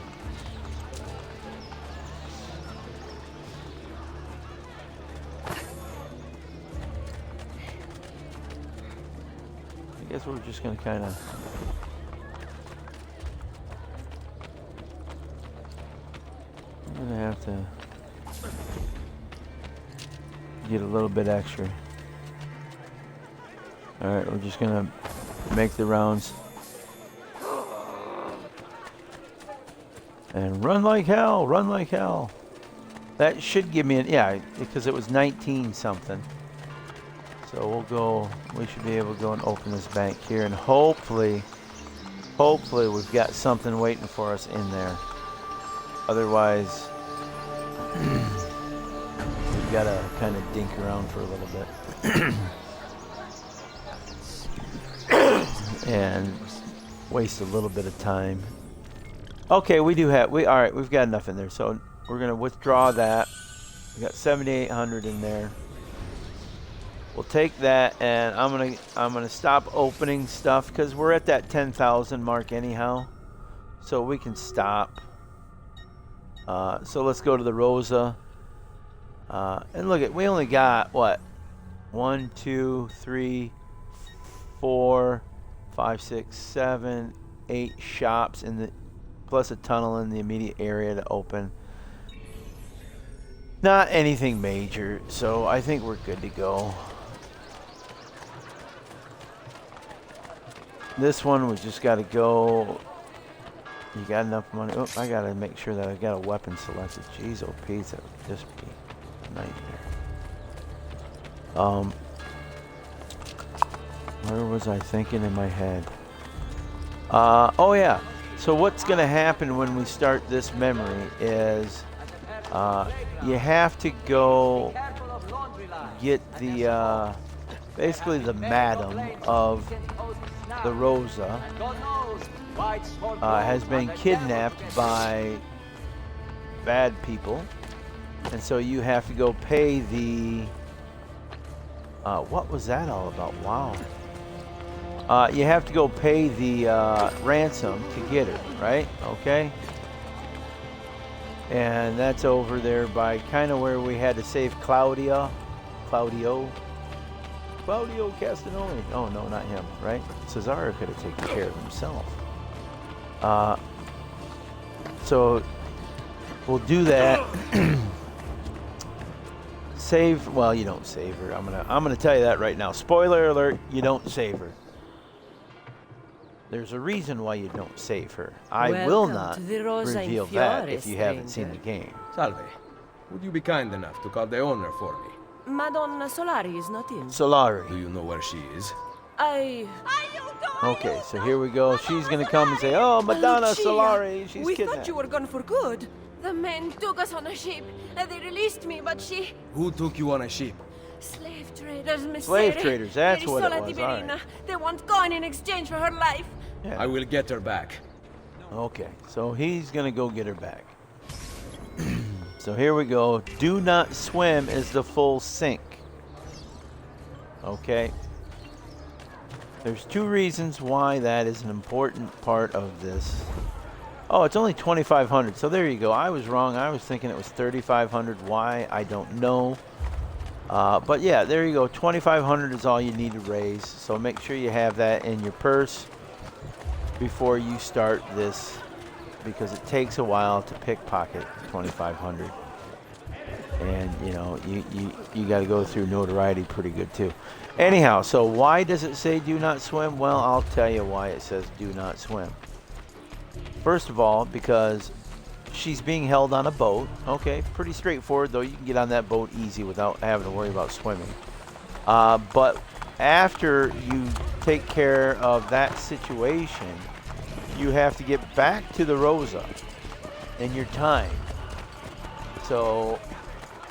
I guess we're just gonna kind of... I'm gonna have to get a little bit extra. Alright, we're just gonna make the rounds. And run like hell, run like hell. That should give me an, yeah, because it was 19 something. So we'll go, we should be able to go and open this bank here, and hopefully we've got something waiting for us in there. Otherwise, we've got to kind of dink around for a little bit. And waste a little bit of time. Okay, we do have, all right, we've got enough in there. So we're going to withdraw that. We got 7,800 in there. We'll take that, and I'm gonna stop opening stuff because we're at that 10,000 mark anyhow, so we can stop. So let's go to the Rosa, and look at, we only got what, 1, 2, 3, 4, 5, 6, 7, 8 shops in the, plus a tunnel in the immediate area to open. Not anything major, so I think we're good to go. This one, we just got to go. You got enough money? Oh, I got to make sure that I got a weapon selected. Jeez, oh, Pete, that would just be a nightmare. Where was I thinking in my head? Oh yeah. So what's going to happen when we start this memory is you have to go get the basically the madam of the Rosa has been kidnapped by bad people, and so you have to go pay the what was that all about? Wow. You have to go pay the ransom to get it, right? Okay. And that's over there by kind of where we had to save Claudio Castagnoli. Oh no, not him, right? Cesaro could have taken care of himself. So we'll do that. Save, well, you don't save her. I'm gonna tell you that right now. Spoiler alert, you don't save her. There's a reason why you don't save her. I will not reveal that if you haven't seen the game. Salve. Would you be kind enough to call the owner for me? Madonna Solari is not in. Do Solari. you know where she is? Aiuto! Okay, so here we go. She's gonna come and say, "Oh, Madonna Lucia, Solari, she's we kidnapped." thought you were gone for good. The men took us on a ship, and they released me, but she... Who took you on a ship? Slave traders, Miss Slave traders, that's what it was, Tiberina. all right. They want coin in exchange for her life. Yeah. I will get her back. Okay, so he's gonna go get her back. So here we go. Do not swim is the full sink. Okay. There's two reasons why that is an important part of this. Oh, it's only 2,500. So there you go. I was wrong. I was thinking it was 3,500. Why? I don't know. But yeah, there you go. 2,500 is all you need to raise. So make sure you have that in your purse before you start this, because it takes a while to pickpocket 2,500. And you know, you got to go through notoriety pretty good too. Anyhow, so why does it say do not swim? Well, I'll tell you why it says do not swim. First of all, because she's being held on a boat. Okay, pretty straightforward, though. You can get on that boat easy without having to worry about swimming. But after you take care of that situation, you have to get back to the Rosa in your time. So,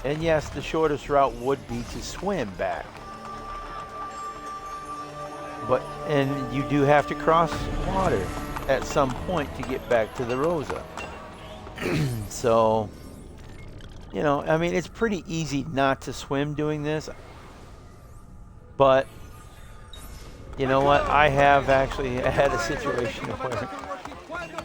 and yes, the shortest route would be to swim back. But, and you do have to cross water at some point to get back to the Rosa. So, you know, I mean, it's pretty easy not to swim doing this. But, you know what? I have actually had a situation where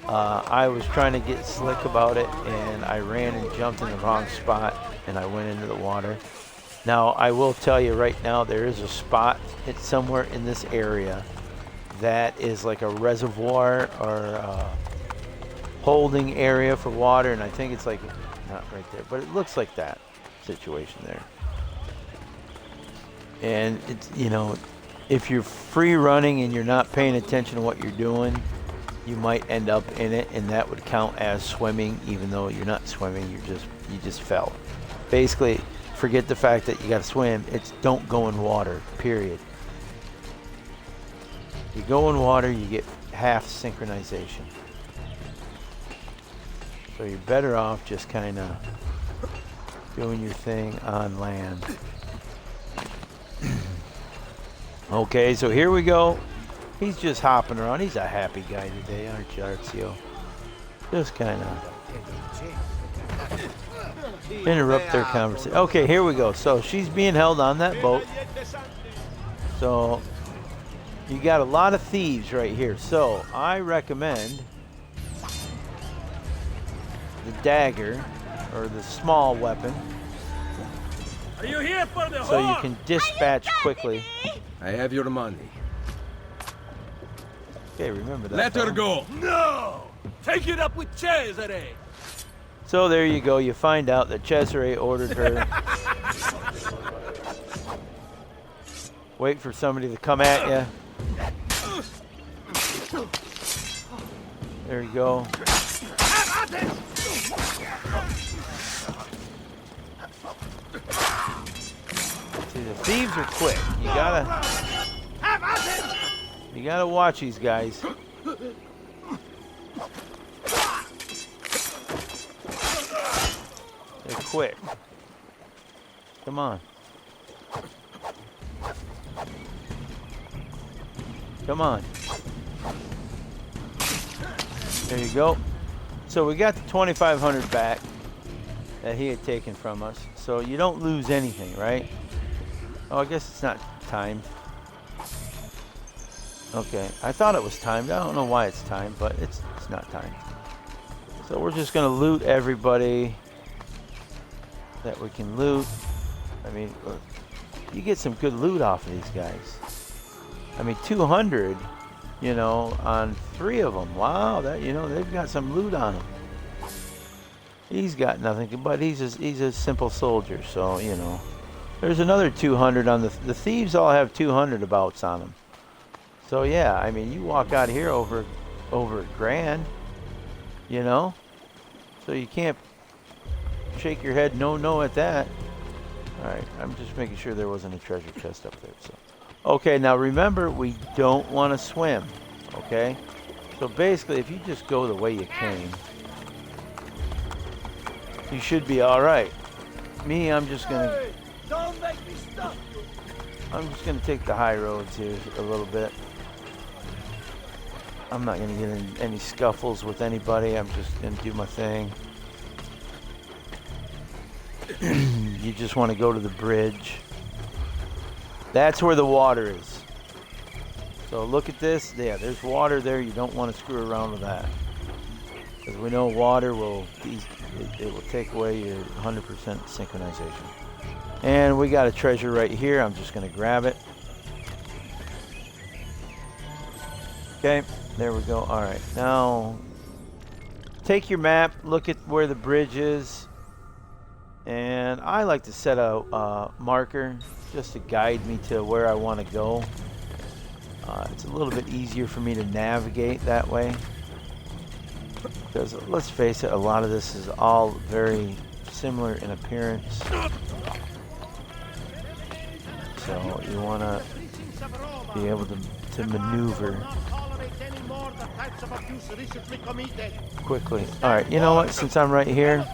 I was trying to get slick about it, and I ran and jumped in the wrong spot, and I went into the water. Now, I will tell you right now, there is a spot, it's somewhere in this area, that is like a reservoir or a holding area for water, and I think it's like, not right there, but it looks like that situation there. And it's, you know, if you're free running and you're not paying attention to what you're doing, you might end up in it, and that would count as swimming, even though you're not swimming, you just fell. Basically, forget the fact that you got to swim. It's don't go in water, period. You go in water, you get half synchronization. So you're better off just kind of doing your thing on land. Okay, so here we go. He's just hopping around. He's a happy guy today, aren't you, Arzio? Just kind of interrupt their conversation. Okay, here we go. So she's being held on that boat. So you got a lot of thieves right here. So I recommend the dagger, or the small weapon, Are you here for the so you horn? can dispatch quickly. I have your money. Okay, remember that. Let her fella. go. No! Take it up with Cesare! So there you go. You find out that Cesare ordered her. Wait for somebody to come at you. There you go. See, the thieves are quick. You gotta watch these guys. They're quick. Come on. Come on. There you go. So we got the 2,500 back that he had taken from us. So you don't lose anything, right? Oh, I guess it's not timed. Okay, I thought it was timed. I don't know why it's timed, but it's not timed. So we're just gonna loot everybody that we can loot. I mean, you get some good loot off of these guys. I mean, 200, you know, on 3 of them. Wow, that, you know, they've got some loot on them. He's got nothing, but he's a simple soldier, so, you know. There's another 200 on the thieves all have 200 abouts on them. So yeah, I mean, you walk out here over $1,000, you know. So you can't shake your head no at that. All right, I'm just making sure there wasn't a treasure chest up there. So Okay, now remember, we don't want to swim. Okay? So basically, if you just go the way you came, you should be alright. Me, I'm just going to... Don't make me stop you. I'm just going to take the high roads here a little bit. I'm not going to get in any scuffles with anybody. I'm just going to do my thing. You just want to go to the bridge. That's where the water is. So look at this. Yeah, there's water there. You don't want to screw around with that. Because we know water will... It will take away your 100% synchronization. And we got a treasure right here. I'm just going to grab it. Okay, there we go. All right, now take your map, look at where the bridge is. And I like to set a marker just to guide me to where I want to go. It's a little bit easier for me to navigate that way. Because let's face it, a lot of this is all very similar in appearance. So you want to be able to maneuver quickly. Alright, you know what? Since I'm right here,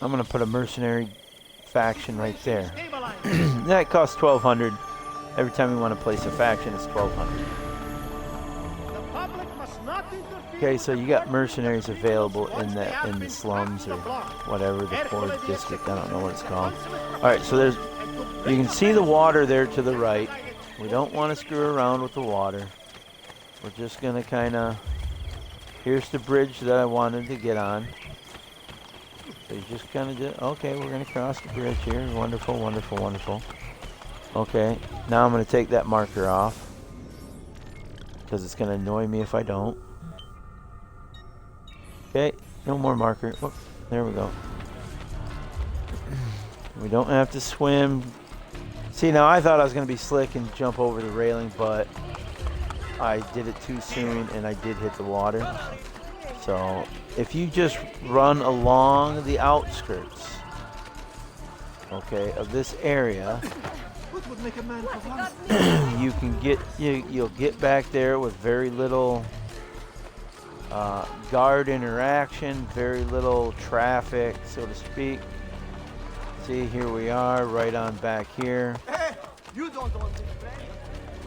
I'm going to put a mercenary faction right there. That costs 1,200. Every time you want to place a faction, it's 1,200. Okay, so you got mercenaries available in the slums or whatever, the poor district, I don't know what it's called. Alright, so you can see the water there to the right. We don't want to screw around with the water. We're just going to kind of... Here's the bridge that I wanted to get on. So you just kind of do... Okay, we're going to cross the bridge here. Wonderful, wonderful, wonderful. Okay, now I'm going to take that marker off. Because it's going to annoy me if I don't. Okay, no more marker. Oh, there we go. We don't have to swim. See, now I thought I was going to be slick and jump over the railing, but I did it too soon and I did hit the water. So, if you just run along the outskirts, okay, of this area, you can get you'll get back there with very little guard interaction, very little traffic, so to speak. See, here we are, right on back here.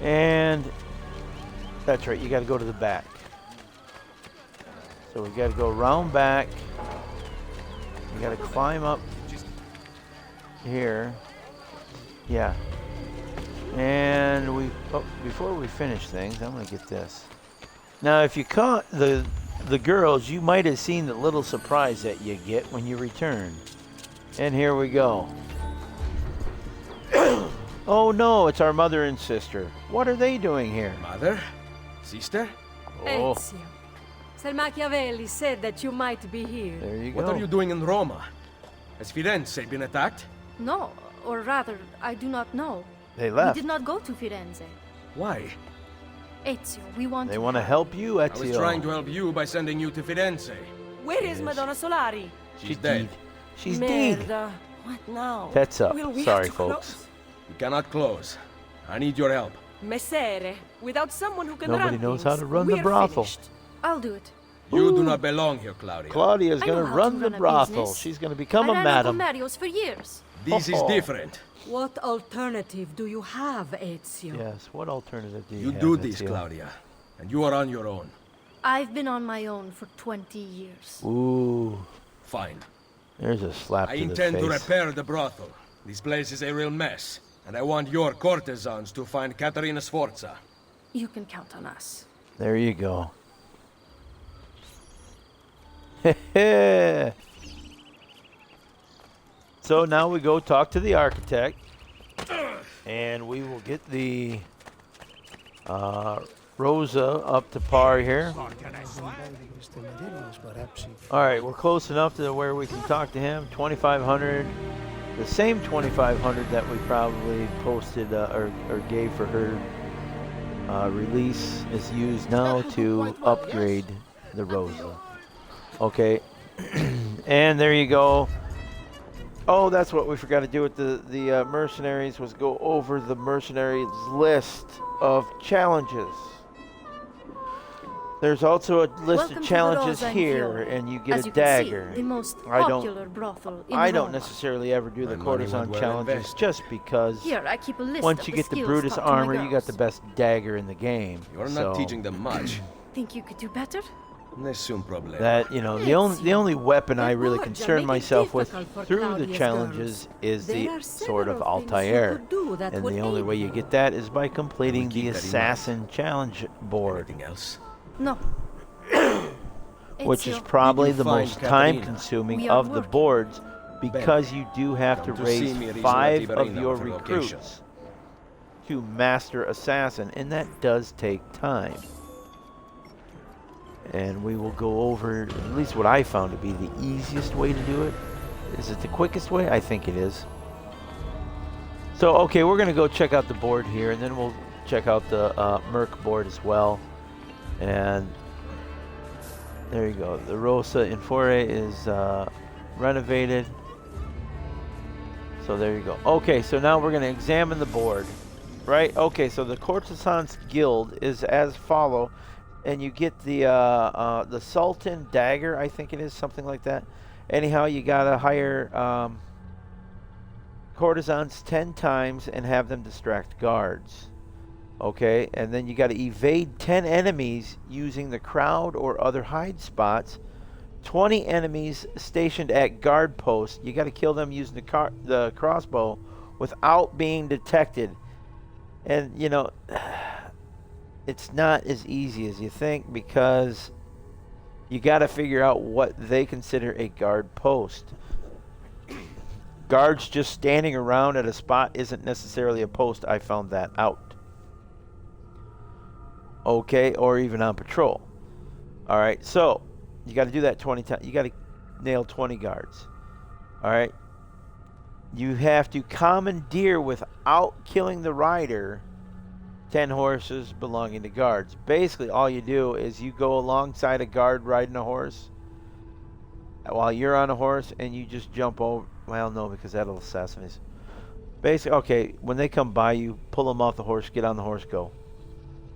And that's right, you got to go to the back. So we got to go around back. You got to climb up here. Yeah. And before we finish things, I'm going to get this. Now, if you caught the girls, you might have seen the little surprise that you get when you return. And here we go. Oh no, it's our mother and sister. What are they doing here? Mother? Sister? Oh, Ezio. Sir Machiavelli said that you might be here. there you What go. are you doing in Roma? Has Firenze been attacked? No, or rather, I do not know. They We left. did not go to Firenze. Why? Ezio, we want They want to help you, I was trying to Ezio. help you by sending you to Firenze. Where is Yes. Madonna Solari? She's dead. She's dead. Merda. What now? Pets up. Will we Sorry, have to folks. close? You cannot close. I need your help. Messere, without someone who can Nobody run knows things, how to run the we're brothel. finished. I'll do it. You do not belong here, Claudia. Claudia's I going know to how run to the run a brothel. business. She's going to become I a ran madam. Marios for years. This is different. What alternative do you have, Ezio? Yes, what alternative do you You have, do this, Ezio? Claudia. And you are on your own. I've been on my own for 20 years. Ooh, Fine. there's a slap I to the intend to face. repair the brothel. This place is a real mess. And I want your courtesans to find Caterina Sforza. You can count on us. There you go. So now we go talk to the architect, and we will get the Rosa up to par here. All right, we're close enough to where we can talk to him. 2,500, the same 2,500 that we probably posted or gave for her release is used now to upgrade the Rosa. Okay, and there you go. Oh, that's what we forgot to do with the mercenaries was go over the mercenaries list of challenges. There's also a list Welcome of to challenges the Rosa here, Fiore. and you get As a you can dagger. see, the most I don't- popular brothel in I don't Rome. necessarily ever do the My money courtesan went well challenges invested. just because Here, I keep a list once of you the get the skills Brutus taught to my armor, you got the girls. best dagger in the game. You're so not teaching them much. Think you could do better? Nessun problema. that, you know, the only weapon I really concern myself with through the challenges is the Sword of Altair. And the only way you get that is by completing the Assassin Challenge board, Anything else? No. which is Ezio, probably Did you the find most Caterina? time-consuming We are of the working. boards because you do have to Come to see raise me at 5 Isola of Tiberina your with her location. recruits to Master Assassin, and that does take time. And we will go over at least what I found to be the easiest way to do it. Is it the quickest way? I think it is. So, okay, we're going to go check out the board here, and then we'll check out the Merc board as well. And there you go. The Rosa Infore is renovated. So there you go. Okay, so now we're going to examine the board. Right? Okay, so the Courtesan's Guild is as follow. And you get the Sultan Dagger, I think it is, something like that. Anyhow, you got to hire courtesans 10 times and have them distract guards. Okay, and then you got to evade 10 enemies using the crowd or other hide spots. 20 enemies stationed at guard posts. You got to kill them using the crossbow without being detected. And, you know, it's not as easy as you think because you got to figure out what they consider a guard post. Guards just standing around at a spot isn't necessarily a post. I found that out. Okay, or even on patrol. All right, so you got to do that 20 times. You got to nail 20 guards. All right. You have to commandeer without killing the rider 10 horses belonging to guards. Basically, all you do is you go alongside a guard riding a horse while you're on a horse, and you just jump over. Well, no, because that'll assassinate. Basically, okay, when they come by, you pull them off the horse, get on the horse, go.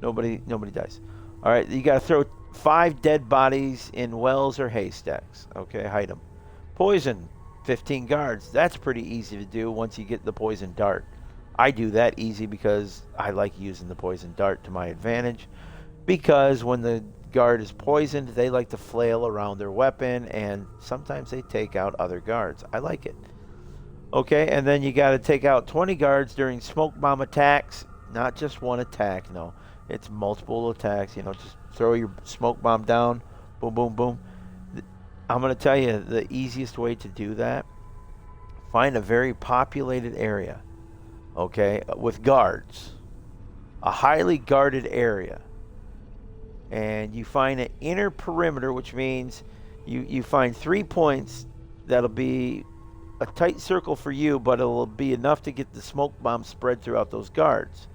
Nobody dies. All right, you got to throw 5 dead bodies in wells or haystacks. Okay, hide them. Poison 15 guards. That's pretty easy to do once you get the poison dart. I do that easy because I like using the poison dart to my advantage. Because when the guard is poisoned, they like to flail around their weapon, and sometimes they take out other guards. I like it. Okay, and then you got to take out 20 guards during smoke bomb attacks. Not just one attack, no. It's multiple attacks. You know, just throw your smoke bomb down. Boom, boom, boom. I'm going to tell you the easiest way to do that. Find a very populated area. Okay, with guards. A highly guarded area. And you find an inner perimeter, which means you find 3 points that'll be a tight circle for you, but it'll be enough to get the smoke bomb spread throughout those guards.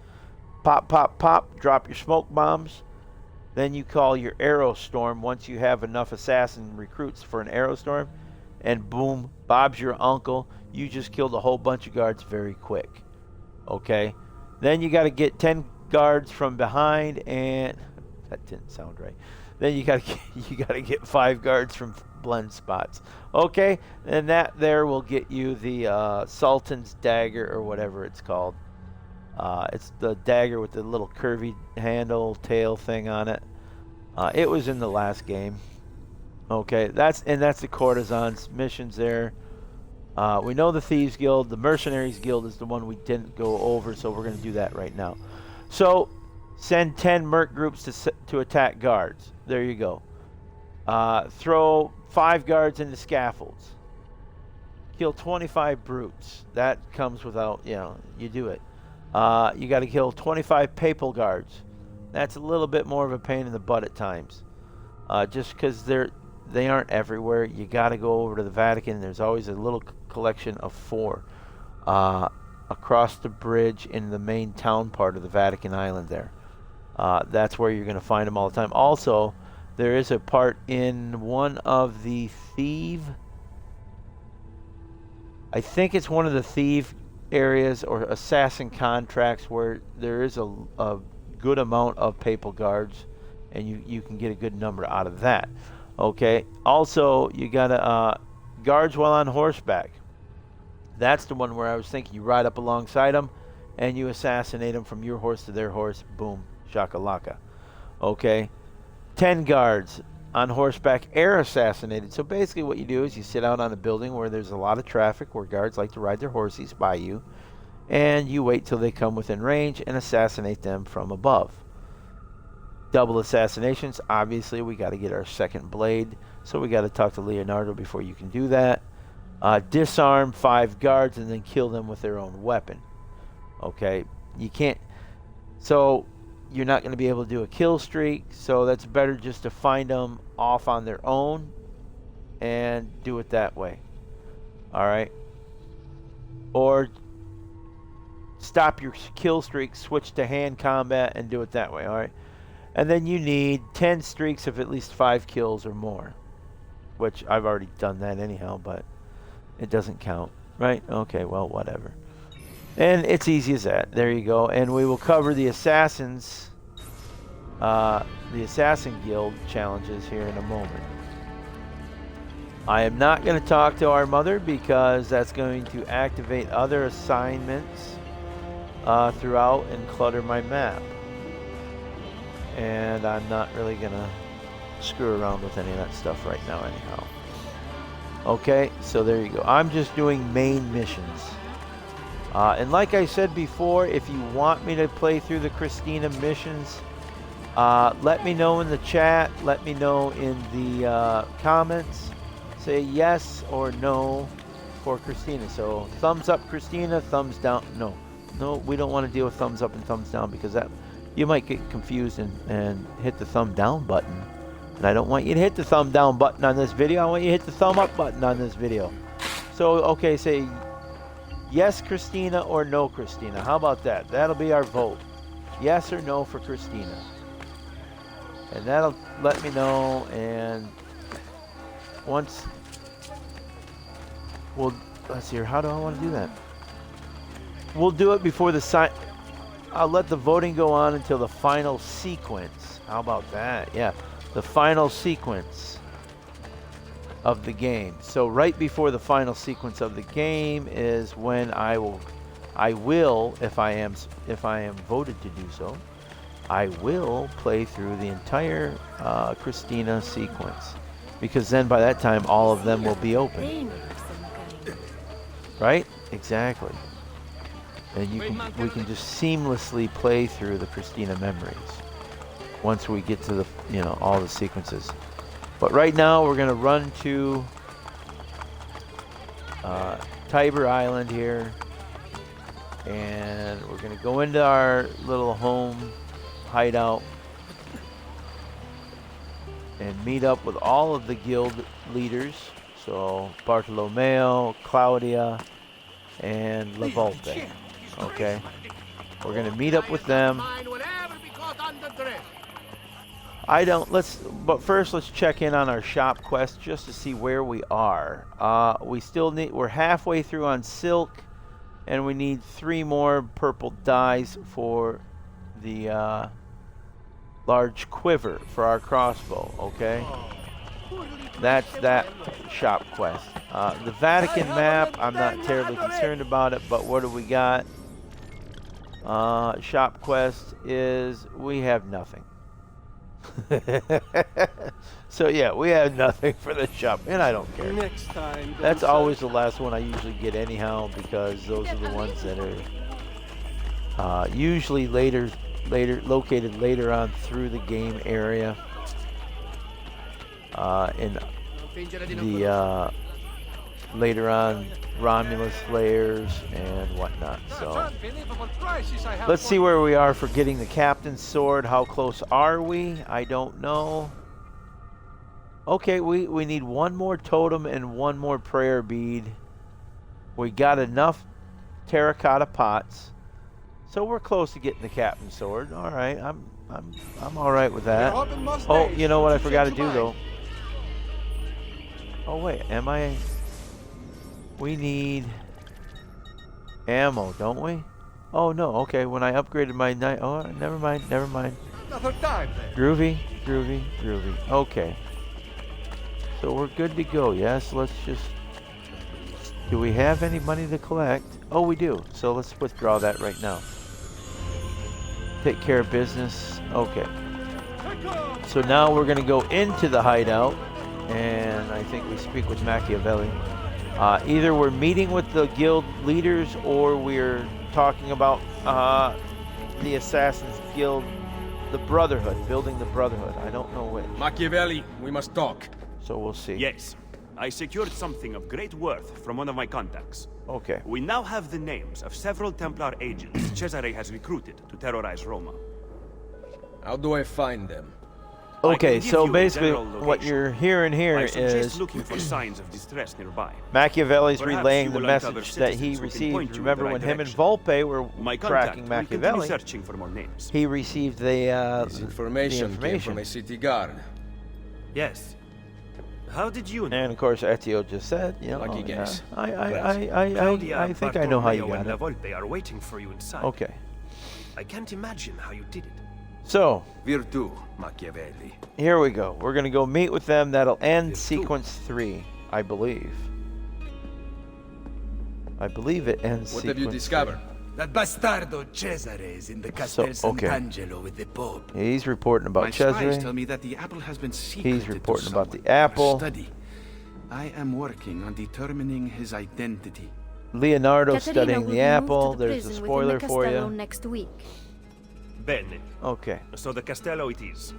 Pop, pop, pop, drop your smoke bombs. Then you call your arrow storm once you have enough assassin recruits for an arrow storm. And boom, Bob's your uncle. You just killed a whole bunch of guards very quick. Okay? Then you got to get 10 guards from behind, and that didn't sound right. Then you got to get 5 guards from blend spots. Okay? And that there will get you the Sultan's Dagger or whatever it's called. It's the dagger with the little curvy handle tail thing on it. It was in the last game. Okay, that's the courtesan's missions there. We know the Thieves Guild. The Mercenaries Guild is the one we didn't go over, so we're going to do that right now. So, send 10 merc groups to attack guards. There you go. Throw 5 guards into scaffolds. Kill 25 brutes. That comes without, you do it. You got to kill 25 papal guards. That's a little bit more of a pain in the butt at times. Just because they aren't everywhere. You got to go over to the Vatican. There's always a little collection of 4 across the bridge in the main town part of the Vatican Island there. That's where you're going to find them all the time. Also, there is a part in one of the I think it's one of the thief areas or assassin contracts where there is a good amount of papal guards, and you can get a good number out of that. Okay. Also, you got guards while on horseback. That's the one where I was thinking you ride up alongside them and you assassinate them from your horse to their horse. Boom, shakalaka. Okay. 10 guards on horseback, air assassinated. So basically what you do is you sit out on a building where there's a lot of traffic, where guards like to ride their horses by you, and you wait till they come within range and assassinate them from above. Double assassinations. Obviously, we got to get our second blade, so we got to talk to Leonardo before you can do that. Disarm 5 guards and then kill them with their own weapon. Okay, you can't. So you're not going to be able to do a kill streak, so that's better just to find them off on their own and do it that way. All right, or stop your kill streak, switch to hand combat, and do it that way. All right. And then you need 10 streaks of at least 5 kills or more, which I've already done that anyhow, but it doesn't count, right? Okay, well, whatever. And it's easy as that. There you go. And we will cover the assassins, the Assassin Guild challenges here in a moment. I am not going to talk to our mother because that's going to activate other assignments throughout and clutter my map. And I'm not really going to screw around with any of that stuff right now anyhow. Okay, so there you go. I'm just doing main missions. And like I said before, if you want me to play through the Christina missions, let me know in the chat. Let me know in the comments. Say yes or no for Christina. So thumbs up Christina, thumbs down. No, we don't want to deal with thumbs up and thumbs down because that you might get confused and hit the thumb down button. And I don't want you to hit the thumb down button on this video. I want you to hit the thumb up button on this video. So, okay, say yes, Christina, or no, Christina. How about that? That'll be our vote. Yes or no for Christina. And that'll let me know. And once, well, let's see here. How do I want to do that? We'll do it before the sign. I'll let the voting go on until the final sequence. How about that? Yeah, the final sequence of the game. So right before the final sequence of the game is when I will, if I am voted to do so, I will play through the entire Christina sequence, because then by that time all of them will be open. Right? Exactly. And we can just seamlessly play through the Christina memories once we get to the all the sequences. But right now we're gonna run to Tiber Island here, and we're gonna go into our little home hideout and meet up with all of the guild leaders. So Bartolomeo, Claudia, and La Volpe. Okay, we're gonna meet up with them. But first let's check in on our shop quest just to see where we are. We're halfway through on silk, and we need 3 more purple dyes for the large quiver for our crossbow. Okay, that's that shop quest. The Vatican map, I'm not terribly concerned about it, but what do we got? Shop quest is we have nothing. So yeah, we have nothing for the shop, and I don't care. Next time. That's always the last one I usually get anyhow, because those are the ones that are usually located later on through the game area. In the later on Romulus layers and whatnot. So let's see where we are for getting the captain's sword. How close are we? I don't know. Okay, we need 1 more totem and 1 more prayer bead. We got enough terracotta pots, so we're close to getting the captain's sword. All right, I'm all right with that. Oh, you know what I forgot to do though? Oh wait, am I? We need ammo, don't we? Oh no, okay, when I upgraded my knife, oh, never mind. Another time then. Groovy. Okay. So we're good to go, yes? Let's just... Do we have any money to collect? Oh, we do. So let's withdraw that right now. Take care of business. Okay. So now we're going to go into the hideout, and I think we speak with Machiavelli. Either we're meeting with the guild leaders, or we're talking about the Assassin's Guild, the Brotherhood, building the Brotherhood. I don't know which. Machiavelli, we must talk. So we'll see. Yes. I secured something of great worth from one of my contacts. Okay. We now have the names of several Templar agents Cesare has recruited to terrorize Roma. How do I find them? Okay, I can give so you a basically general what location. you're hearing here I suggest is looking for signs of distress nearby. Machiavelli's Perhaps relaying you the will uncover message that he citizens who can received. point you in Remember the right when him and direction. Volpe were My tracking contact will continue Machiavelli? searching for more names. He received the This information came from a city guard. Yes. How did you know? And of course, Ezio just said, you know, Lucky guess. I think I know how you got and La it. Volpe are waiting for you inside. Okay. I can't imagine how you did it. So, Virtu, Machiavelli. here we go. We're going to go meet with them. That'll end Virtu. sequence 3, I believe. I believe it ends What sequence have you 3. discovered? That bastardo Cesare is in the Castel okay. Sant'Angelo with the Pope. He's reporting about My spies Cesare. tell me that the apple has been secreted He's reporting to about the someone apple. for study. I am working on determining his identity. Leonardo Caterina studying will the be apple. moved to the There's a prison spoiler within the for Castello you. next week. Bene. Okay. So the Castello it is.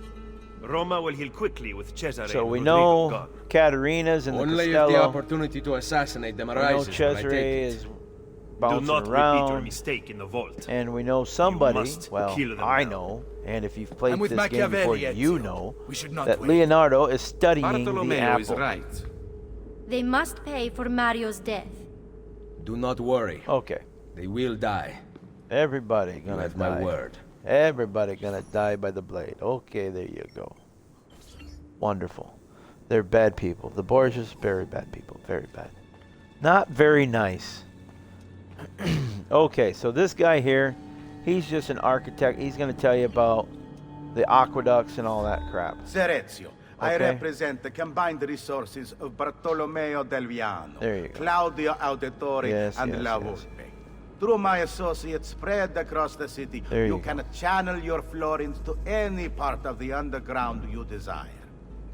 Roma will heal quickly with Cesare So and we Rodrigo know gone. Caterina's in the Only if the Castello. opportunity to assassinate them We know arises will I Cesare take it. is Do bouncing not repeat your around. mistake in the vault. And we know somebody, must well, kill them I now. know, and if you've played I'm with this game before, Machiavelli, you Ezio. know We should not that wait. Leonardo is studying the Bartolomeo is apple. right. They must pay for Mario's death. Do not worry. Okay. They will die. Everybody You gonna have die. my word. Everybody gonna die by the blade. Okay, there you go. Wonderful. They're bad people. The Borgias, very bad people. Very bad. Not very nice. Okay, so this guy here, he's just an architect. He's gonna tell you about the aqueducts and all that crap. Serezio, I Okay. represent the combined resources of Bartolomeo del Viano, There you go. Claudio Auditore, Yes, and yes, La yes. Volpe. Through my associates spread across the city, There you you can channel your florins to any part of the underground you desire.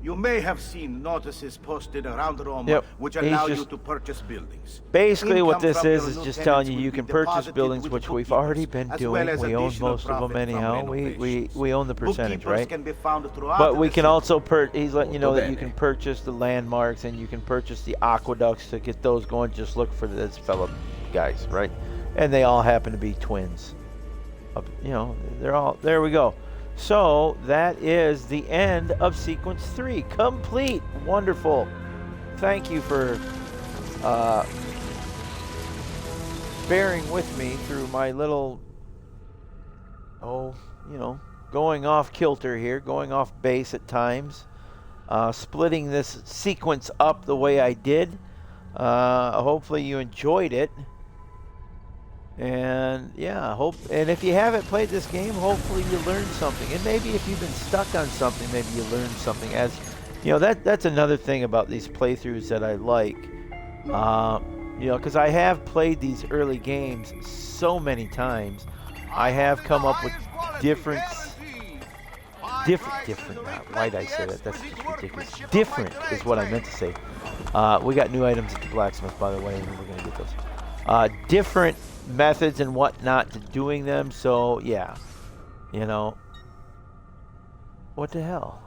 You may have seen notices posted around Roma Yep, which he's allow you just- to purchase buildings. Basically, what Income this from is your just lieutenants telling you will you be can purchase deposited buildings, with which we've already been as doing. well as We own additional most of them profit from anyhow. We renovations. own the percentage, Bookkeepers right? can be found throughout But we the can city. also he's letting you know that you Bene. can purchase the landmarks and you can purchase the aqueducts to get those going. Just look for this fellow guys, right? And they all happen to be twins. You know, they're all there. We go. So that is the end of sequence 3, complete. Wonderful. Thank you for bearing with me through my little, going off kilter here, going off base at times, splitting this sequence up the way I did. Hopefully you enjoyed it. And yeah, and if you haven't played this game, hopefully you learned something. And maybe if you've been stuck on something, maybe you learned something. As you know, that's another thing about these playthroughs that I like. Because I have played these early games so many times, I have come up with different. Why did I say that? That's just ridiculous. Different is what I meant to say. We got new items at the blacksmith, by the way, and we're gonna get those. Different methods and whatnot to doing them. So yeah, what the hell?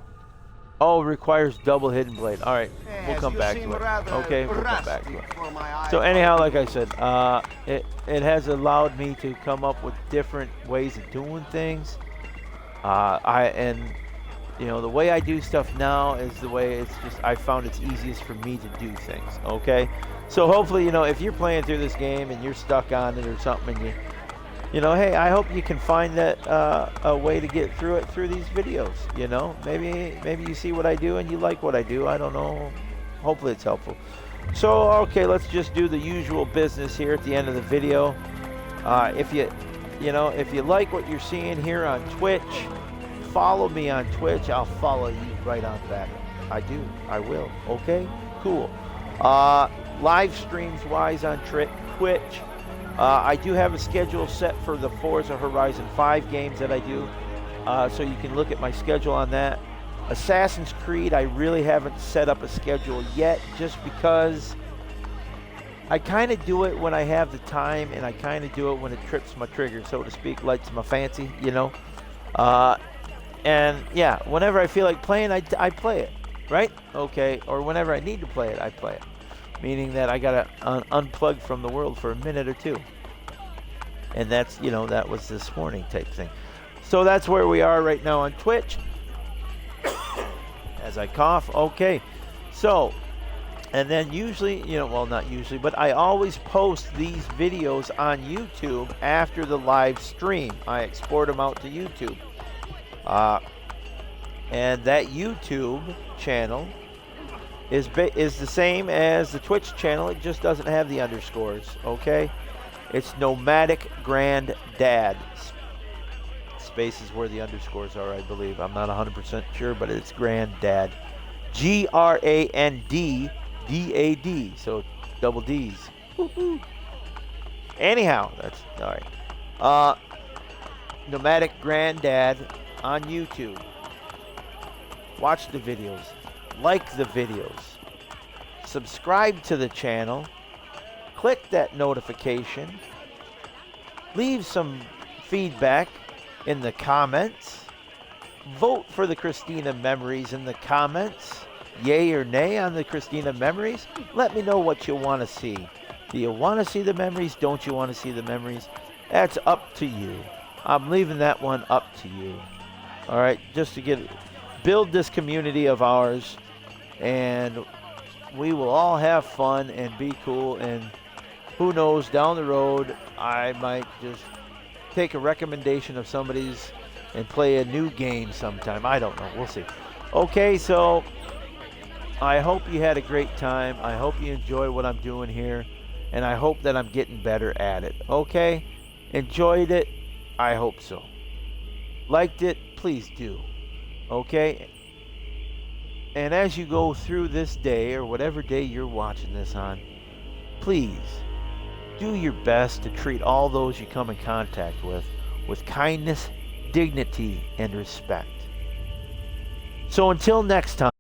Oh, requires double hidden blade. All right, we'll come back to it. Okay, we'll come back to it. So anyhow, like I said, it has allowed me to come up with different ways of doing things. The way I do stuff now is the way I found it's easiest for me to do things. Okay, so hopefully, if you're playing through this game and you're stuck on it or something, and hey, I hope you can find that a way to get through it through these videos. Maybe you see what I do and you like what I do. I don't know. Hopefully it's helpful. So okay, let's just do the usual business here at the end of the video. If you like what you're seeing here on Twitch, follow me on Twitch. I'll follow you right on back. I will. Okay, cool. Live streams wise on Twitch, I do have a schedule set for the Forza Horizon 5 games that I do, so you can look at my schedule on that. Assassin's Creed, I really haven't set up a schedule yet, just because I kind of do it when I have the time, and I kind of do it when it trips my trigger, so to speak, lights my fancy, you know. And yeah, whenever I feel like playing, I play it, right? Okay, or whenever I need to play it, I play it. Meaning that I gotta unplug from the world for a minute or two. And that's, that was this morning type thing. So that's where we are right now on Twitch. As I cough, okay. So, and then usually, well, not usually, but I always post these videos on YouTube after the live stream. I export them out to YouTube. And that YouTube channel is the same as the Twitch channel. It just doesn't have the underscores, okay? It's Nomadic Granddad. Spaces where the underscores are, I believe. I'm not 100% sure, but it's Granddad. Granddad. So double D's. Woo-hoo. Anyhow, that's all right. Nomadic Granddad on YouTube. Watch the videos. Like the videos. Subscribe to the channel. Click that notification. Leave some feedback in the comments. Vote for the Christina Memories in the comments. Yay or nay on the Christina Memories. Let me know what you want to see. Do you want to see the memories? Don't you want to see the memories? That's up to you. I'm leaving that one up to you. All right, just to build this community of ours, and we will all have fun and be cool, and who knows, down the road I might just take a recommendation of somebody's and play a new game sometime. I don't know. We'll see. Okay, so I hope you had a great time. I hope you enjoy what I'm doing here, and I hope that I'm getting better at it. Okay? Enjoyed it? I hope so. Liked it? Please do. Okay? And as you go through this day, or whatever day you're watching this on, please do your best to treat all those you come in contact with kindness, dignity, and respect. So until next time.